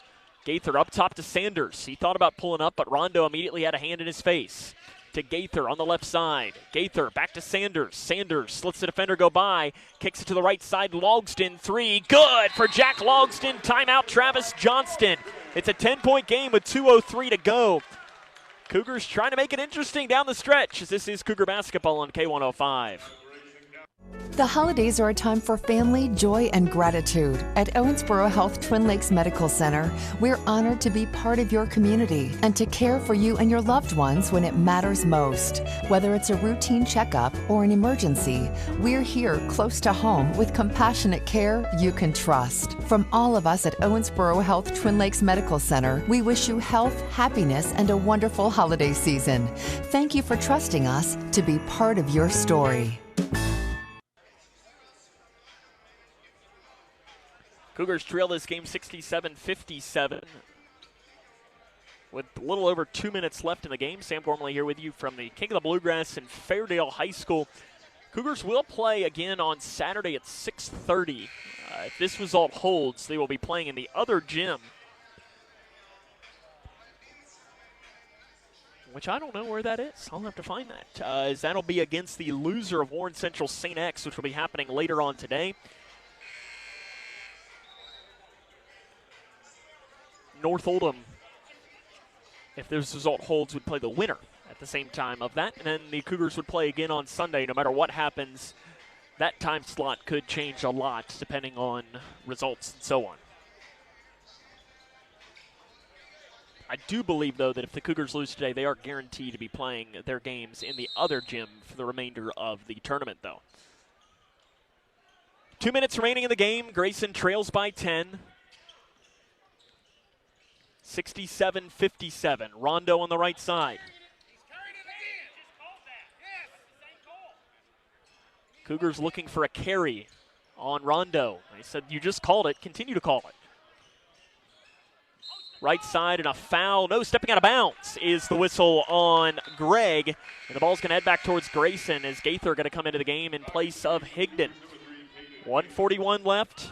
Gaither up top to Sanders. He thought about pulling up, but Rondo immediately had a hand in his face. To Gaither on the left side. Gaither back to Sanders. Sanders lets the defender go by. Kicks it to the right side. Logston 3. Good for Jack Logston. Timeout Travis Johnston. It's a 10-point game with 2:03 to go. Cougars trying to make it interesting down the stretch as this is Cougar basketball on K105. The holidays are a time for family, joy, and gratitude. At Owensboro Health Twin Lakes Medical Center, we're honored to be part of your community and to care for you and your loved ones when it matters most. Whether it's a routine checkup or an emergency, we're here close to home with compassionate care you can trust. From all of us at Owensboro Health Twin Lakes Medical Center, we wish you health, happiness, and a wonderful holiday season. Thank you for trusting us to be part of your story. Cougars trail this game 67-57 with a little over 2 minutes left in the game. Sam Gormley here with you from the King of the Bluegrass and Fairdale High School. Cougars will play again on Saturday at 6:30. If this result holds, they will be playing in the other gym, which I don't know where that is. I'll have to find that. As that'll be against the loser of Warren Central St. X, which will be happening later on today. North Oldham, if this result holds, would play the winner at the same time of that. And then the Cougars would play again on Sunday. No matter what happens, that time slot could change a lot depending on results and so on. I do believe, though, that if the Cougars lose today, they are guaranteed to be playing their games in the other gym for the remainder of the tournament, though. 2 minutes remaining in the game. Grayson trails by 10. 67-57. Rondo on the right side. Cougars looking for a carry on Rondo. They said, you just called it. Continue to call it. Right side and a foul. No, stepping out of bounds is the whistle on Greg. And the ball's going to head back towards Grayson as Gaither going to come into the game in place of Higdon. 1:41 left.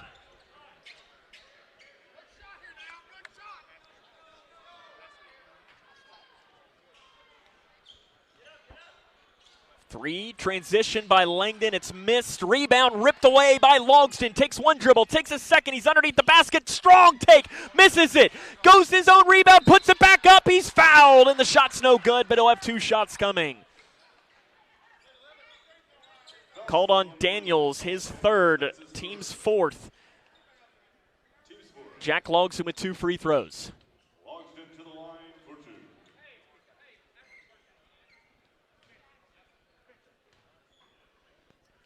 Three, transition by Langdon. It's missed. Rebound ripped away by Logston. Takes one dribble, takes a second. He's underneath the basket. Strong take. Misses it. Goes to his own rebound, puts it back up. He's fouled, and the shot's no good, but he'll have 2 shots coming. called on Daniels, his third, team's fourth. Jack Logston with 2 free throws. Logston to the line for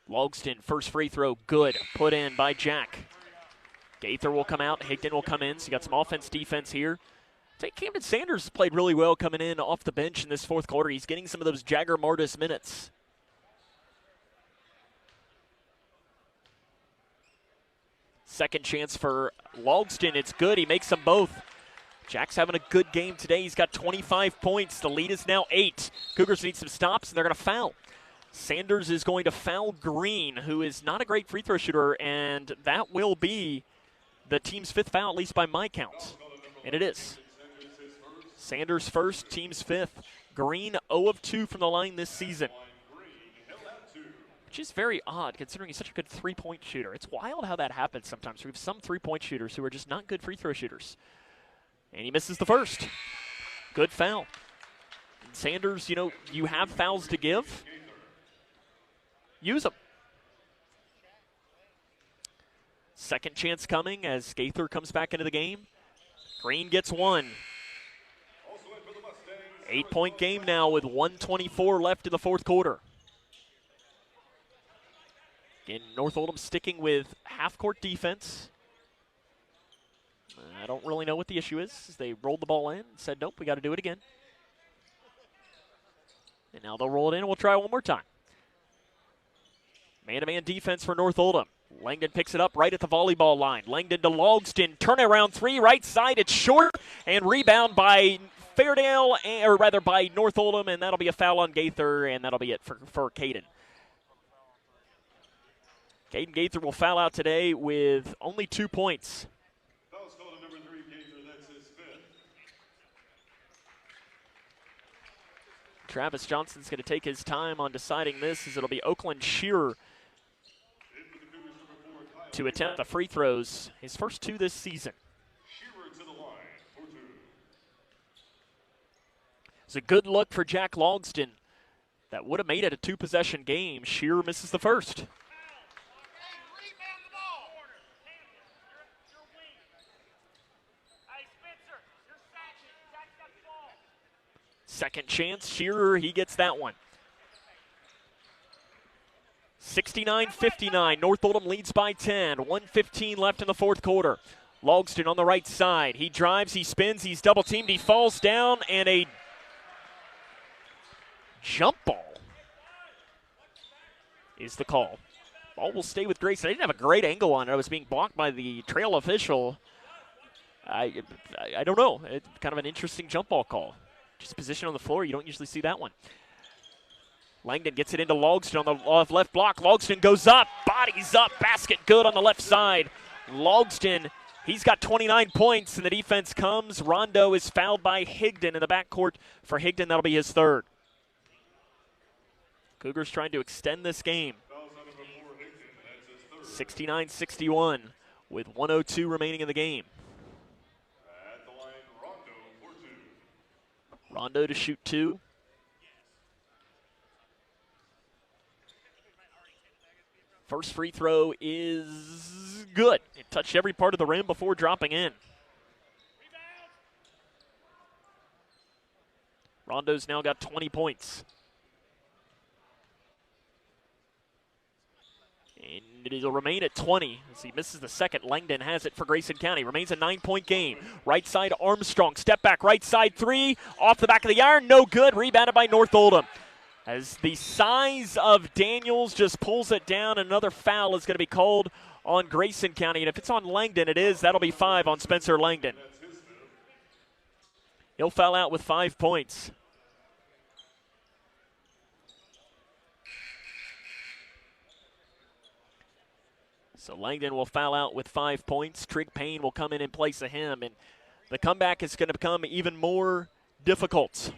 2. Logston, first free throw, good. Put in by Jack. Gaither will come out. Higdon will come in. So you got some offense, defense here. I think Camden Sanders played really well coming in off the bench in this fourth quarter. He's getting some of those Jagger Martis minutes. Second chance for Logston. It's good. He makes them both. Jack's having a good game today. He's got 25 points. The lead is now 8. Cougars need some stops, and they're going to foul. Sanders is going to foul Green, who is not a great free throw shooter, and that will be the team's 5th foul, at least by my count. And it is. Sanders first, team's 5th. Green 0 of 2 from the line this season, which is very odd considering he's such a good three-point shooter. It's wild how that happens sometimes. We have some three-point shooters who are just not good free throw shooters. And he misses the first. Good foul. And Sanders, you know, you have fouls to give. Use them. Second chance coming as Gaither comes back into the game. Green gets 1. 8-point game now with 1:24 left in the fourth quarter. Again, North Oldham sticking with half-court defense. I don't really know what the issue is. They rolled the ball in and said, nope, we got to do it again. And now they'll roll it in, and we'll try one more time. Man-to-man defense for North Oldham. Langdon picks it up right at the volleyball line. Langdon to Logston, turn around 3, right side, it's short, and rebound by Fairdale, or rather by North Oldham, and that'll be a foul on Gaither, and that'll be it for Caden. Caden Gaither will foul out today with only 2 points. Foul's called on number 3, Gaither. That's his 5th. Travis Johnson's going to take his time on deciding this, as it'll be Oakland Shearer to attempt the free throws, his first 2 this season. Shearer to the line for 2. It's a good look for Jack Logston. That would have made it a 2-possession game. Shearer misses the first. Second chance, Shearer, he gets that one. 69-59, North Oldham leads by 10. 1:15 left in the fourth quarter. Logston on the right side. He drives, he spins, he's double-teamed, he falls down, and a jump ball is the call. Ball will stay with Grayson. I didn't have a great angle on it. I was being blocked by the trail official. I don't know. It's kind of an interesting jump ball call. Just position on the floor. You don't usually see that one. Langdon gets it into Logston on the left block. Logston goes up, bodies up, basket good on the left side. Logston, he's got 29 points, and the defense comes. Rondo is fouled by Higdon in the backcourt. For Higdon, that'll be his 3rd. Cougars trying to extend this game. 69-61 with 1:02 remaining in the game. At the line, Rondo for 2. Rondo to shoot 2. First free throw is good. It touched every part of the rim before dropping in. Rondo's now got 20 points. And it'll remain at 20 as he misses the second. Langdon has it for Grayson County. Remains a 9-point game. Right side, Armstrong. Step back, right side 3. Off the back of the iron, no good. Rebounded by North Oldham. As the size of Daniels just pulls it down, another foul is going to be called on Grayson County. And if it's on Langdon, it is. That'll be 5 on Spencer Langdon. He'll foul out with 5 points. So Langdon will foul out with 5 points. Trig Payne will come in place of him. And the comeback is going to become even more difficult.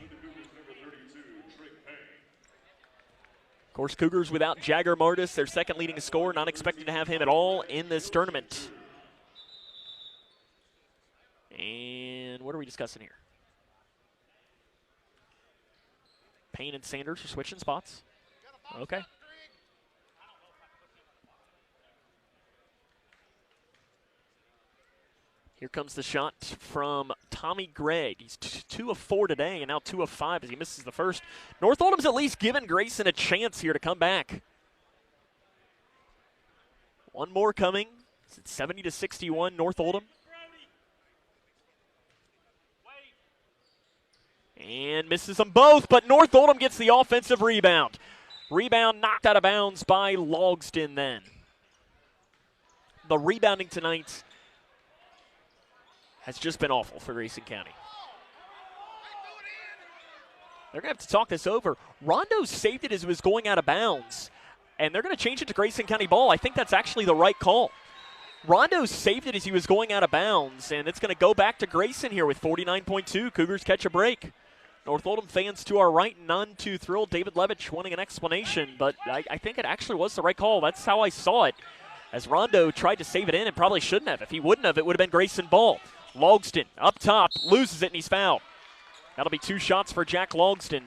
Of course, Cougars without Jagger Martis, their second leading scorer, not expecting to have him at all in this tournament. And what are we discussing here? Payne and Sanders are switching spots. Okay. Here comes the shot from Tommy Gregg. He's 2 of 4 today, and now 2 of 5 as he misses the first. North Oldham's at least given Grayson a chance here to come back. One more coming. It's 70-61, North Oldham. And misses them both, but North Oldham gets the offensive rebound. Rebound knocked out of bounds by Logsdon then. The rebounding tonight has just been awful for Grayson County. They're going to have to talk this over. Rondo saved it as it was going out of bounds, and they're going to change it to Grayson County ball. I think that's actually the right call. Rondo saved it as he was going out of bounds, and it's going to go back to Grayson here with 49.2. Cougars catch a break. North Oldham fans to our right, none too thrilled. David Levitch wanting an explanation, but I think it actually was the right call. That's how I saw it, as Rondo tried to save it in and probably shouldn't have. If he wouldn't have, it would have been Grayson ball. Logsdon up top, loses it, and he's fouled. That'll be 2 shots for Jack Logsdon.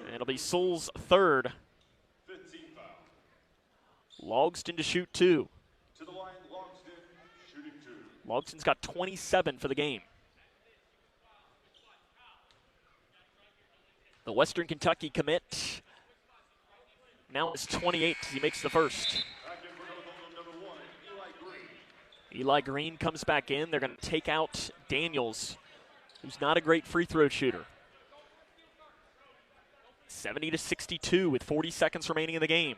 And it'll be Sewell's third. Logsdon to shoot 2. To the line, Logsdon, shooting 2. Logsdon's got 27 for the game. The Western Kentucky commit now is 28 as he makes the first. Eli Green comes back in. They're going to take out Daniels, who's not a great free throw shooter. 70-62 with 40 seconds remaining in the game.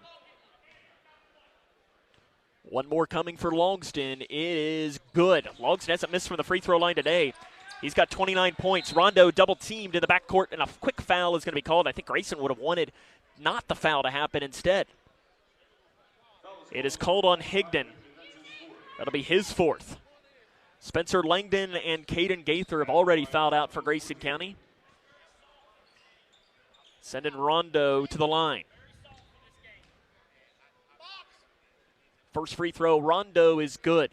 One more coming for Logsdon. It is good. Logsdon hasn't missed from the free throw line today. He's got 29 points. Rondo double teamed in the backcourt, and a quick foul is going to be called. I think Grayson would have wanted not the foul to happen instead. It is called on Higdon. That'll be his 4th. Spencer Langdon and Caden Gaither have already fouled out for Grayson County. Sending Rondo to the line. First free throw, Rondo is good.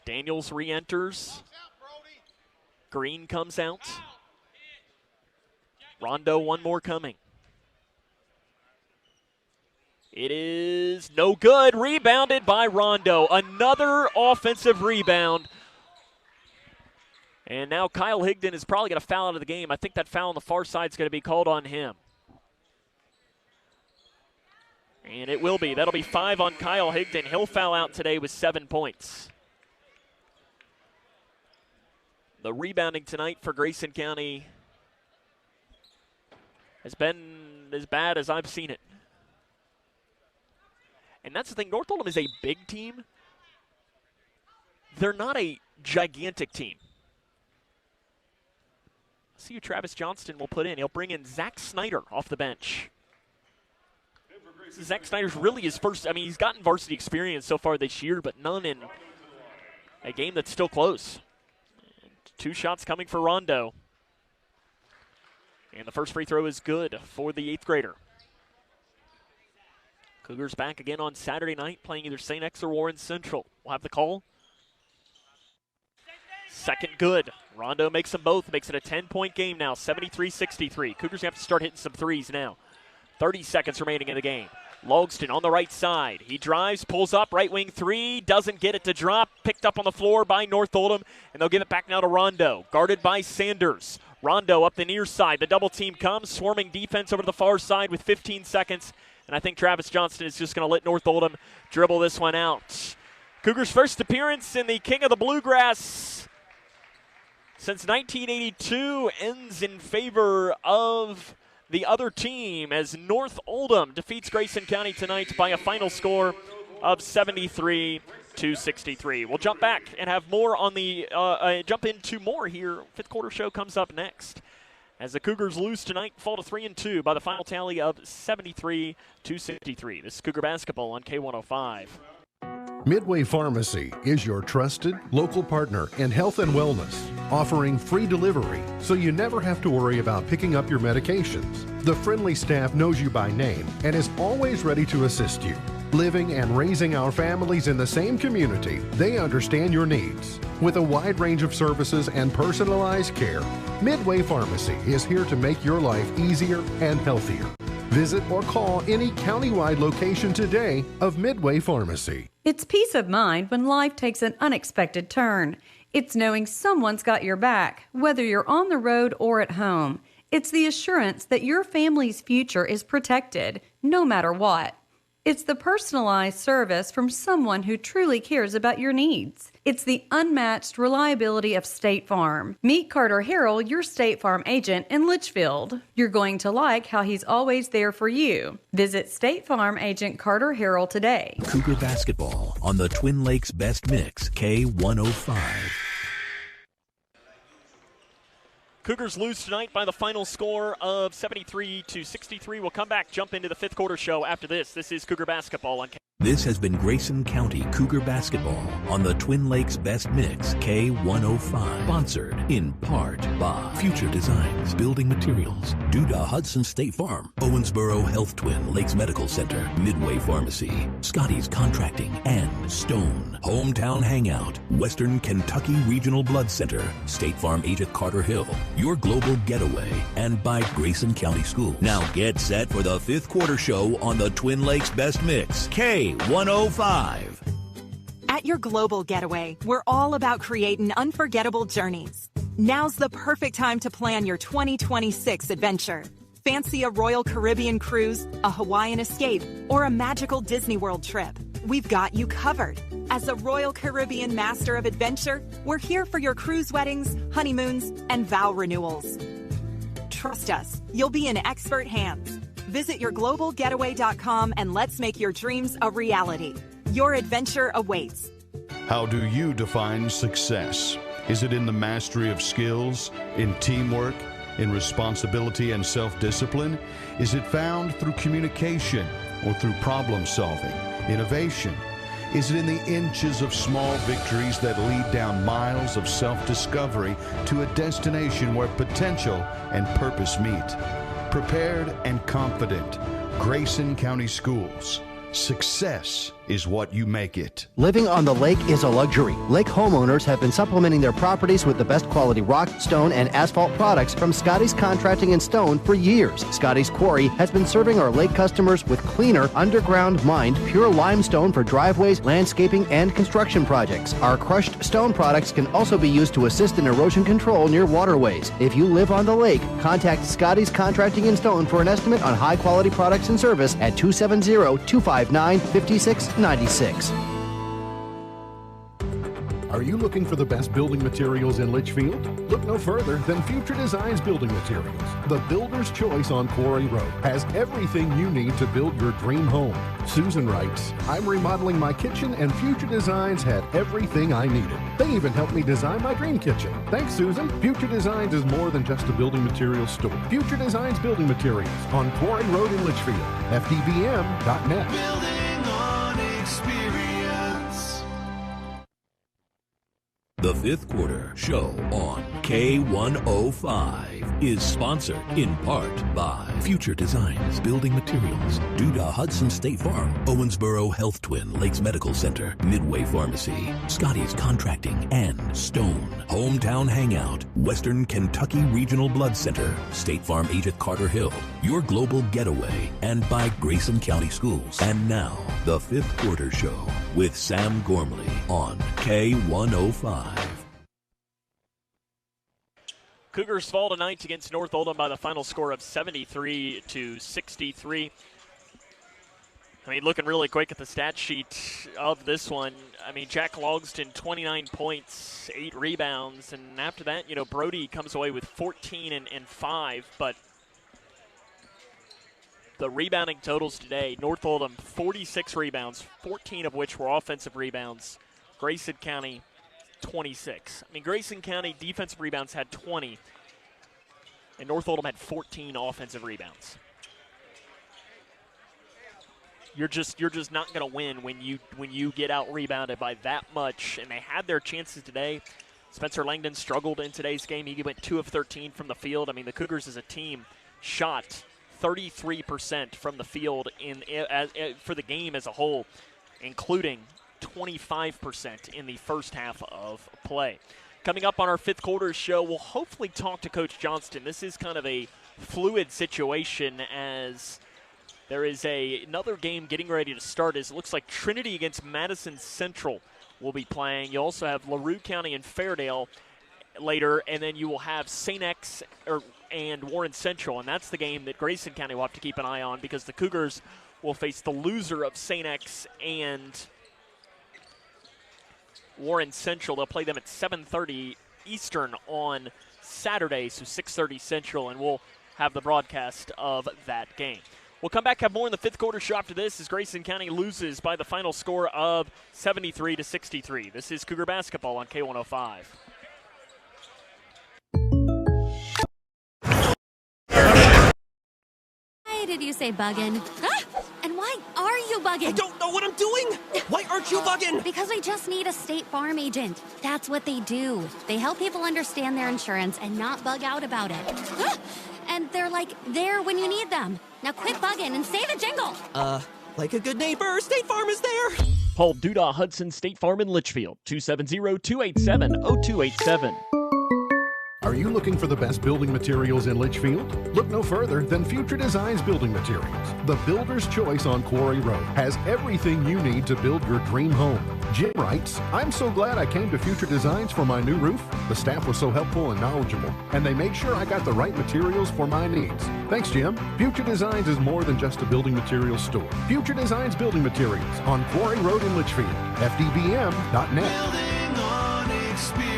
Daniels re-enters. Green comes out. Rondo, one more coming. It is no good. Rebounded by Rondo. Another offensive rebound. And now Kyle Higdon is probably going to foul out of the game. I think that foul on the far side is going to be called on him. And it will be. That'll be 5 on Kyle Higdon. He'll foul out today with 7 points. The rebounding tonight for Grayson County has been as bad as I've seen it. And that's the thing. North Oldham is a big team. They're not a gigantic team. See who Travis Johnston will put in. He'll bring in Zach Snyder off the bench. Zach Snyder's really his first. I mean, he's gotten varsity experience so far this year, but none in a game that's still close. And 2 shots coming for Rondo. And the first free throw is good for the 8th grader. Cougars back again on Saturday night, playing either St. X or Warren Central. We'll have the call. Second good. Rondo makes them both. Makes it a 10-point game now, 73-63. Cougars have to start hitting some threes now. 30 seconds remaining in the game. Logsdon on the right side. He drives, pulls up, right wing 3, doesn't get it to drop. Picked up on the floor by North Oldham, and they'll give it back now to Rondo. Guarded by Sanders. Rondo up the near side. The double team comes, swarming defense over to the far side with 15 seconds. And I think Travis Johnston is just going to let North Oldham dribble this one out. Cougars' first appearance in the King of the Bluegrass since 1982 ends in favor of the other team as North Oldham defeats Grayson County tonight by a final score of 73-63. We'll jump back and have more on the jump into more here. 5th quarter show comes up next as the Cougars lose tonight, fall to 3-2 by the final tally of 73-63. This is Cougar basketball on K105. Midway Pharmacy is your trusted local partner in health and wellness, offering free delivery so you never have to worry about picking up your medications. The friendly staff knows you by name and is always ready to assist you. Living and raising our families in the same community, they understand your needs. With a wide range of services and personalized care, Midway Pharmacy is here to make your life easier and healthier. Visit or call any countywide location today of Midway Pharmacy. It's peace of mind when life takes an unexpected turn. It's knowing someone's got your back, whether you're on the road or at home. It's the assurance that your family's future is protected, no matter what. It's the personalized service from someone who truly cares about your needs. It's the unmatched reliability of State Farm. Meet Carter Harrell, your State Farm agent in Litchfield. You're going to like how he's always there for you. Visit State Farm agent Carter Harrell today. Cougar basketball on the Twin Lakes Best Mix, K105. Cougars lose tonight by the final score of 73-63. We'll come back, jump into the fifth quarter show after this. This is Cougar basketball on This has been Grayson County Cougar basketball on the Twin Lakes Best Mix, K105. Sponsored in part by Future Designs Building Materials, Duda Hudson State Farm, Owensboro Health Twin Lakes Medical Center, Midway Pharmacy, Scotty's Contracting, and Stone. Hometown Hangout, Western Kentucky Regional Blood Center, State Farm agent Carter Hill, your global getaway, and by Grayson County School. Now get set for the fifth quarter show on the Twin Lakes Best Mix, K105. At your global getaway, we're all about creating unforgettable journeys. Now's the perfect time to plan your 2026 adventure. Fancy a Royal Caribbean cruise, a Hawaiian escape, or a magical Disney World trip? We've got you covered. As a Royal Caribbean Master of Adventure, we're here for your cruise weddings, honeymoons, and vow renewals. Trust us, you'll be in expert hands. Visit yourglobalgetaway.com and let's make your dreams a reality. Your adventure awaits. How do you define success? Is it in the mastery of skills, in teamwork, in responsibility and self-discipline? Is it found through communication or through problem solving, innovation? Is it in the inches of small victories that lead down miles of self-discovery to a destination where potential and purpose meet? Prepared and confident, Grayson County Schools. Success is what you make it. Living on the lake is a luxury. Lake homeowners have been supplementing their properties with the best quality rock, stone, and asphalt products from Scotty's Contracting and Stone for years. Scotty's Quarry has been serving our lake customers with cleaner, underground mined, pure limestone for driveways, landscaping, and construction projects. Our crushed stone products can also be used to assist in erosion control near waterways. If you live on the lake, contact Scotty's Contracting and Stone for an estimate on high-quality products and service at 270-259-5696. Are you looking for the best building materials in Litchfield? Look no further than Future Designs Building Materials. The builder's choice on Quarry Road has everything you need to build your dream home. Susan writes, I'm remodeling my kitchen and Future Designs had everything I needed. They even helped me design my dream kitchen. Thanks, Susan. Future Designs is more than just a building materials store. Future Designs Building Materials on Quarry Road in Litchfield. FDBM.net. Building on experience. The fifth quarter show on K105 is sponsored in part by Future Designs Building Materials, Duda Hudson State Farm, Owensboro Health Twin Lakes Medical Center, Midway Pharmacy, Scotty's Contracting, and Stone. Hometown Hangout, Western Kentucky Regional Blood Center, State Farm agent Carter Hill, your global getaway, and by Grayson County Schools. And now, the fifth quarter show with Sam Gormley on K105. Cougars fall tonight against North Oldham by the final score of 73-63. I mean, looking really quick at the stat sheet of this one, I mean, Jack Logston, 29 points, 8 rebounds, and after that, you know, Brody comes away with 14 and 5, but the rebounding totals today, North Oldham, 46 rebounds, 14 of which were offensive rebounds. Grayson County, 26. I mean, Grayson County defensive rebounds had 20, and North Oldham had 14 offensive rebounds. You're just not going to win when you get out rebounded by that much, and they had their chances today. Spencer Langdon struggled in today's game. He went 2 of 13 from the field. I mean, the Cougars as a team shot 33% from the field for the game as a whole, including 25% in the first half of play. Coming up on our fifth quarter show, we'll hopefully talk to Coach Johnston. This is kind of a fluid situation as there is another game getting ready to start. It looks like Trinity against Madison Central will be playing. You also have LaRue County and Fairdale later, and then you will have St. X and Warren Central, and that's the game that Grayson County will have to keep an eye on because the Cougars will face the loser of St. X and Warren Central. They'll play them at 7:30 Eastern on Saturday, so 6:30 Central, and we'll have the broadcast of that game. We'll come back, have more in the fifth quarter show after this as Grayson County loses by the final score of 73-63. This is Cougar basketball on K105. Why did you say buggin'? And why are you bugging? I don't know what I'm doing. Why aren't you bugging? Because we just need a State Farm agent. That's what they do. They help people understand their insurance and not bug out about it. And they're like there when you need them. Now quit bugging and say the jingle. Like a good neighbor, State Farm is there. Paul Duda Hudson State Farm in Litchfield, 270-287-0287. Are you looking for the best building materials in Litchfield? Look no further than Future Designs Building Materials. The builder's choice on Quarry Road has everything you need to build your dream home. Jim writes, I'm so glad I came to Future Designs for my new roof. The staff was so helpful and knowledgeable, and they made sure I got the right materials for my needs. Thanks, Jim. Future Designs is more than just a building materials store. Future Designs Building Materials on Quarry Road in Litchfield. FDBM.net. Building on experience.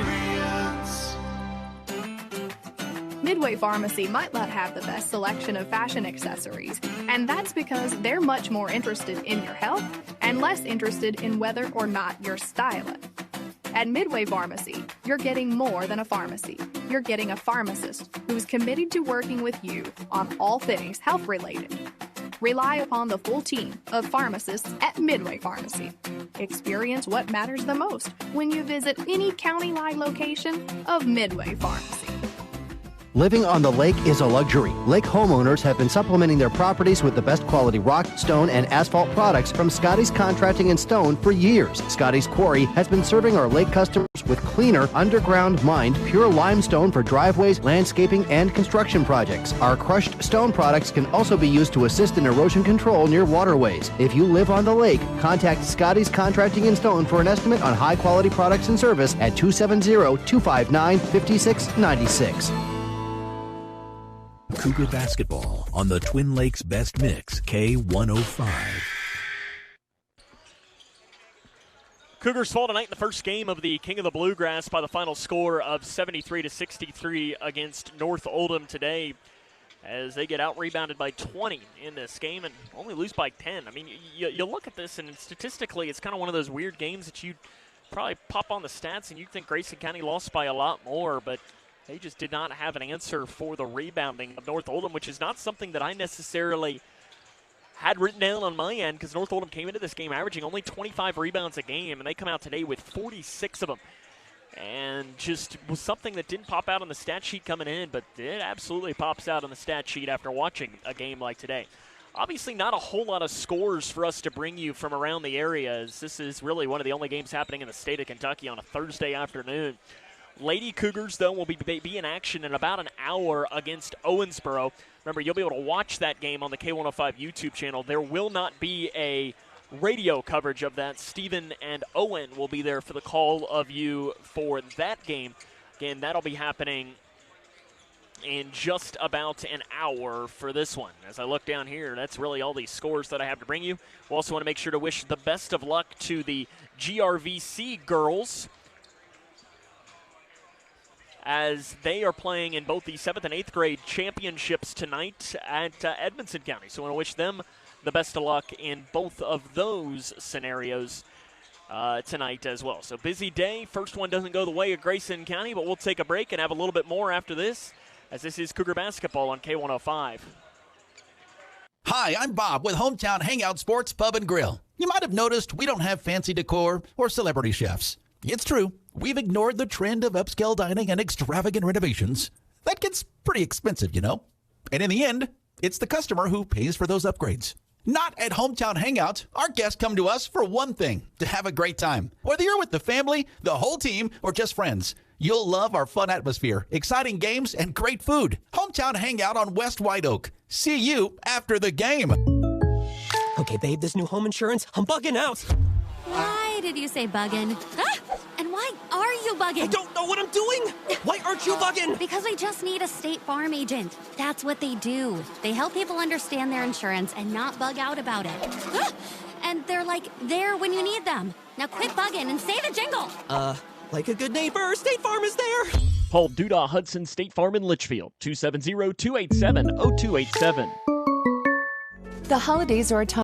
Midway Pharmacy might not have the best selection of fashion accessories, and that's because they're much more interested in your health and less interested in whether or not you're stylish. At Midway Pharmacy, you're getting more than a pharmacy. You're getting a pharmacist who's committed to working with you on all things health-related. Rely upon the full team of pharmacists at Midway Pharmacy. Experience what matters the most when you visit any county-wide location of Midway Pharmacy. Living on the lake is a luxury. Lake homeowners have been supplementing their properties with the best quality rock, stone, and asphalt products from Scotty's Contracting and Stone for years. Scotty's Quarry has been serving our lake customers with cleaner, underground mined, pure limestone for driveways, landscaping, and construction projects. Our crushed stone products can also be used to assist in erosion control near waterways. If you live on the lake, contact Scotty's Contracting and Stone for an estimate on high-quality products and service at 270-259-5696. Cougar basketball on the Twin Lakes Best Mix, K105. Cougars fall tonight in the first game of the King of the Bluegrass by the final score of 73-63 against North Oldham today, as they get out-rebounded by 20 in this game and only lose by 10. I mean, you look at this, and statistically, it's kind of one of those weird games that you probably pop on the stats and you'd think Grayson County lost by a lot more, but they just did not have an answer for the rebounding of North Oldham, which is not something that I necessarily had written down on my end, because North Oldham came into this game averaging only 25 rebounds a game, and they come out today with 46 of them. And just was something that didn't pop out on the stat sheet coming in, but it absolutely pops out on the stat sheet after watching a game like today. Obviously not a whole lot of scores for us to bring you from around the area, as this is really one of the only games happening in the state of Kentucky on a Thursday afternoon. Lady Cougars, though, will be in action in about an hour against Owensboro. Remember, you'll be able to watch that game on the K105 YouTube channel. There will not be a radio coverage of that. Stephen and Owen will be there for the call of you for that game. Again, that'll be happening in just about an hour for this one. As I look down here, that's really all these scores that I have to bring you. We also want to make sure to wish the best of luck to the GRVC girls, as they are playing in both the 7th and 8th grade championships tonight at Edmonson County. So I want to wish them the best of luck in both of those scenarios tonight as well. So busy day. First one doesn't go the way of Grayson County, but we'll take a break and have a little bit more after this, as this is Cougar basketball on K105. Hi, I'm Bob with Hometown Hangout Sports Pub and Grill. You might have noticed we don't have fancy decor or celebrity chefs. It's true. We've ignored the trend of upscale dining and extravagant renovations. That gets pretty expensive, you know. And in the end, it's the customer who pays for those upgrades. Not at Hometown Hangout. Our guests come to us for one thing, to have a great time. Whether you're with the family, the whole team, or just friends, you'll love our fun atmosphere, exciting games, and great food. Hometown Hangout on West White Oak. See you after the game. Okay, babe, this new home insurance, I'm bugging out. Why did you say buggin'? And why are you bugging? I don't know what I'm doing. Why aren't you bugging? Because we just need a State Farm agent. That's what they do. They help people understand their insurance and not bug out about it. And they're there when you need them. Now quit bugging and say the jingle. Like a good neighbor, State Farm is there. Call Duda Hudson State Farm in Litchfield, 270-287-0287. The holidays are a time